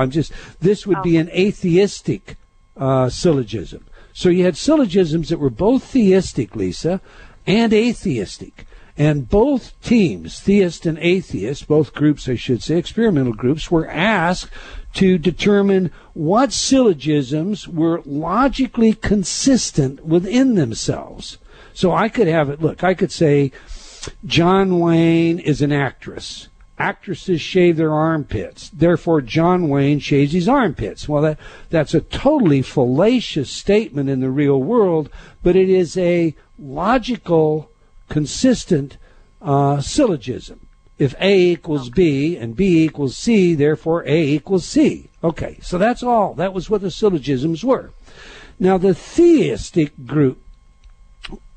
This would be an atheistic syllogism. So you had syllogisms that were both theistic, Lisa, and atheistic. And both teams, theist and atheist, both groups, I should say, experimental groups, were asked to determine what syllogisms were logically consistent within themselves. So I could have it, look, I could say, John Wayne is an actress. Actresses shave their armpits. Therefore, John Wayne shaves his armpits. Well, that's a totally fallacious statement in the real world, but it is a logical, consistent syllogism. If A equals B and B equals C, therefore A equals C. Okay, so that's all. That was what the syllogisms were. Now, the theistic group,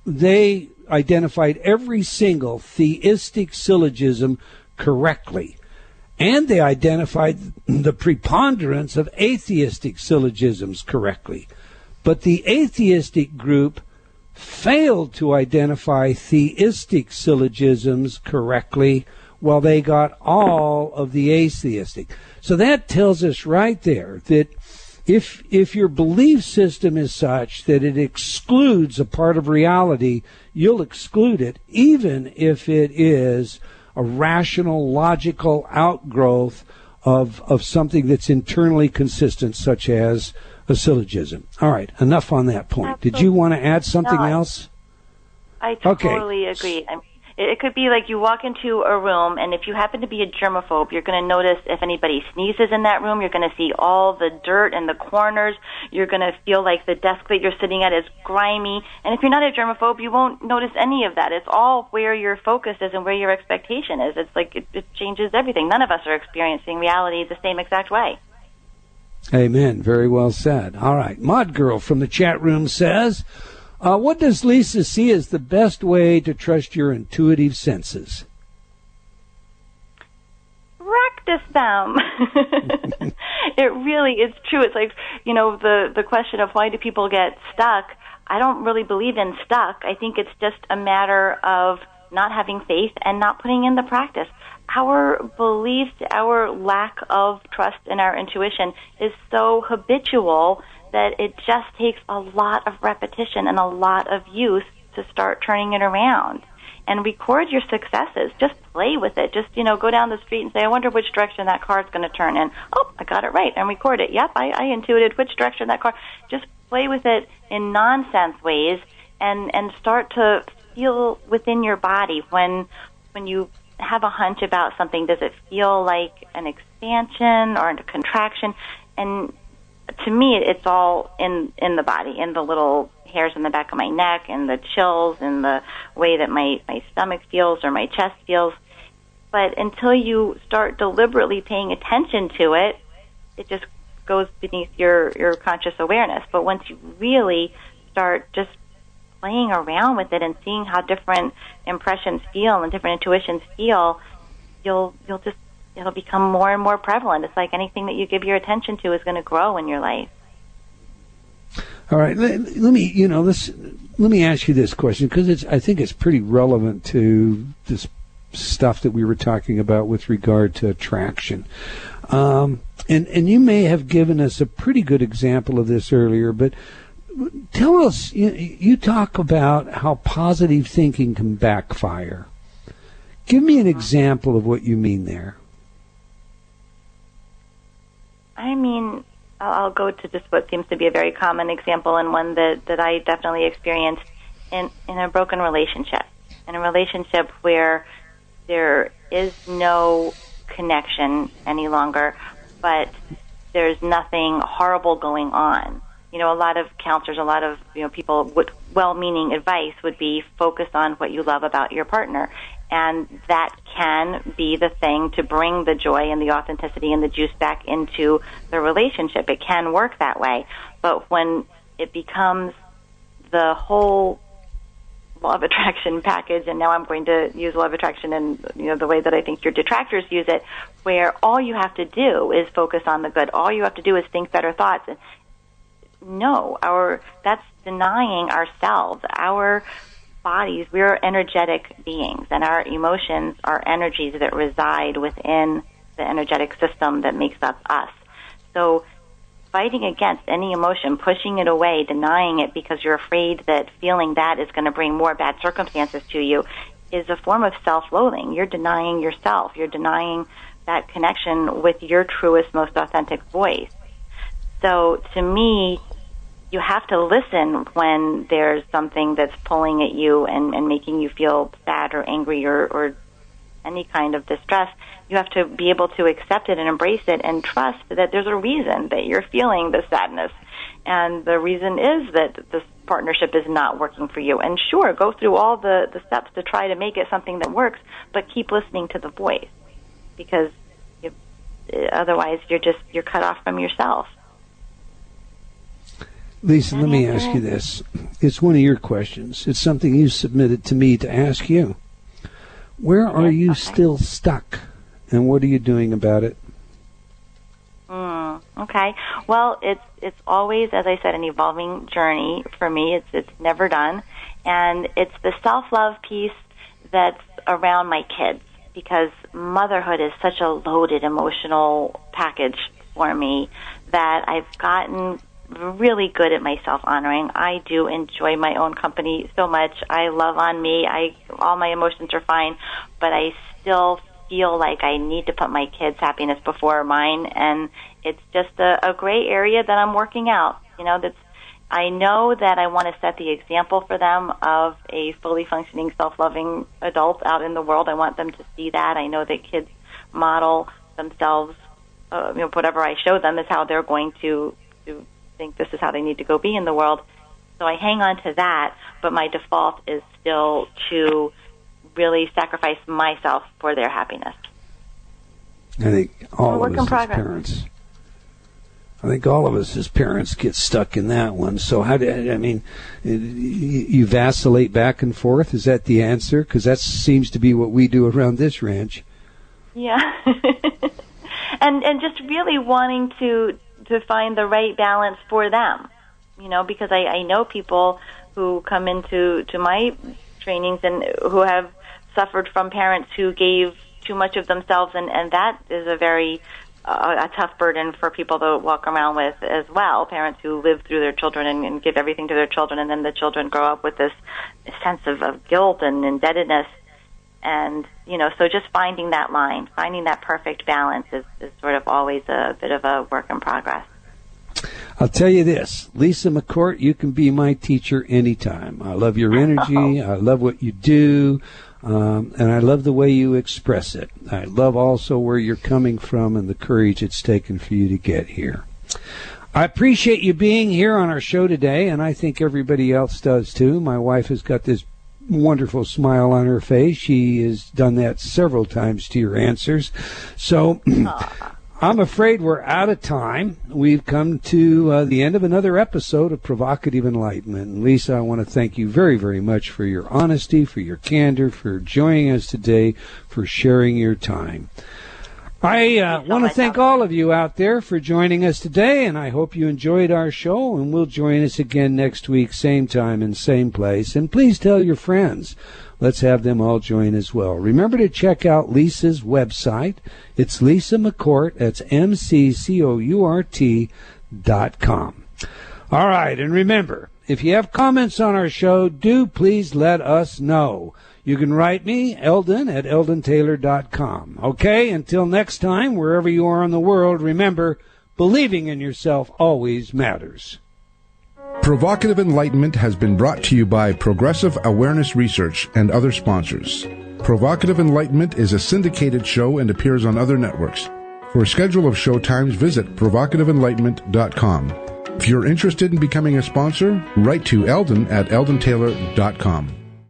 they identified every single theistic syllogism correctly. And they identified the preponderance of atheistic syllogisms correctly. But the atheistic group failed to identify theistic syllogisms correctly, while they got all of the atheistic. So that tells us right there that if your belief system is such that it excludes a part of reality, you'll exclude it, even if it is a rational, logical outgrowth of something that's internally consistent, such as a syllogism. All right, enough on that point. Absolutely. Did you want to add something else? I totally agree. I mean, it could be like you walk into a room, and if you happen to be a germaphobe, you're going to notice if anybody sneezes in that room. You're going to see all the dirt in the corners. You're going to feel like the desk that you're sitting at is grimy. And if you're not a germaphobe, you won't notice any of that. It's all where your focus is and where your expectation is. It's like it changes everything. None of us are experiencing reality the same exact way. Amen. Very well said. All right. Mod Girl from the chat room says, what does Lisa see as the best way to trust your intuitive senses? Practice them. It really is true. It's like, the question of why do people get stuck? I don't really believe in stuck. I think it's just a matter of not having faith and not putting in the practice. Our beliefs, our lack of trust in our intuition is so habitual that it just takes a lot of repetition and a lot of use to start turning it around. And record your successes. Just play with it. Just, go down the street and say, I wonder which direction that car is going to turn in. Oh, I got it right. And record it. Yep, I intuited which direction that car. Just play with it in nonsense ways and start to feel within your body when you have a hunch about something. Does it feel like an expansion or a contraction? And to me, it's all in the body, in the little hairs in the back of my neck, and the chills, and the way that my stomach feels or my chest feels. But until you start deliberately paying attention to it, it just goes beneath your conscious awareness. But once you really start just playing around with it and seeing how different impressions feel and different intuitions feel, it'll become more and more prevalent. It's like anything that you give your attention to is going to grow in your life. All right, let me ask you this question, because I think it's pretty relevant to this stuff that we were talking about with regard to attraction. And you may have given us a pretty good example of this earlier, but tell us, you talk about how positive thinking can backfire. Give me an example of what you mean there. I mean, I'll go to just what seems to be a very common example, and one that I definitely experienced in a broken relationship. In a relationship where there is no connection any longer, but there's nothing horrible going on. A lot of counselors, a lot of people with well-meaning advice would be focused on what you love about your partner. And that can be the thing to bring the joy and the authenticity and the juice back into the relationship. It can work that way. But when it becomes the whole law of attraction package, and now I'm going to use law of attraction in the way that I think your detractors use it, where all you have to do is focus on the good. All you have to do is think better thoughts. No, that's denying ourselves. Our bodies, we're energetic beings, and our emotions are energies that reside within the energetic system that makes up us. So fighting against any emotion, pushing it away, denying it because you're afraid that feeling that is going to bring more bad circumstances to you, is a form of self-loathing. You're denying yourself. You're denying that connection with your truest, most authentic voice. So to me, you have to listen when there's something that's pulling at you and making you feel sad or angry or any kind of distress. You have to be able to accept it and embrace it and trust that there's a reason that you're feeling the sadness. And the reason is that this partnership is not working for you. And sure, go through all the steps to try to make it something that works, but keep listening to the voice, because otherwise you're cut off from yourself. Lisa, let me ask you this. It's one of your questions. It's something you submitted to me to ask you. Where are you still stuck, and what are you doing about it? Okay. Well, it's always, as I said, an evolving journey for me. It's never done. And it's the self-love piece that's around my kids, because motherhood is such a loaded emotional package for me that I've gotten really good at my self-honoring. I do enjoy my own company so much. I love on me. All my emotions are fine, but I still feel like I need to put my kids' happiness before mine, and it's just a gray area that I'm working out. I know that I want to set the example for them of a fully functioning, self-loving adult out in the world. I want them to see that. I know that kids model themselves, whatever I show them is how they're going to think this is how they need to go be in the world. So I hang on to that, but my default is still to really sacrifice myself for their happiness. I think all of us as parents get stuck in that one. So you vacillate back and forth? Is that the answer? Because that seems to be what we do around this ranch. Yeah. and just really wanting to find the right balance for them, because I know people who come into my trainings and who have suffered from parents who gave too much of themselves, and that is a very a tough burden for people to walk around with as well. Parents who live through their children and give everything to their children, and then the children grow up with this sense of guilt and indebtedness. And, so just finding that line, finding that perfect balance is sort of always a bit of a work in progress. I'll tell you this, Lisa McCourt, you can be my teacher anytime. I love your energy. I love what you do. And I love the way you express it. I love also where you're coming from and the courage it's taken for you to get here. I appreciate you being here on our show today, and I think everybody else does too. My wife has got this wonderful smile on her face. She has done that several times to your answers. So I'm afraid we're out of time. We've come to the end of another episode of Provocative Enlightenment. And Lisa, I want to thank you very, very much for your honesty, for your candor, for joining us today, for sharing your time. I want to thank all of you out there for joining us today, and I hope you enjoyed our show, and we'll join us again next week, same time and same place. And please tell your friends. Let's have them all join as well. Remember to check out Lisa's website. It's Lisa McCourt. That's McCourt.com. All right, and remember, if you have comments on our show, do please let us know. You can write me, Eldon, at eldontaylor.com. Okay, until next time, wherever you are in the world, remember, believing in yourself always matters. Provocative Enlightenment has been brought to you by Progressive Awareness Research and other sponsors. Provocative Enlightenment is a syndicated show and appears on other networks. For a schedule of show times, visit provocativeenlightenment.com. If you're interested in becoming a sponsor, write to Eldon at eldontaylor.com.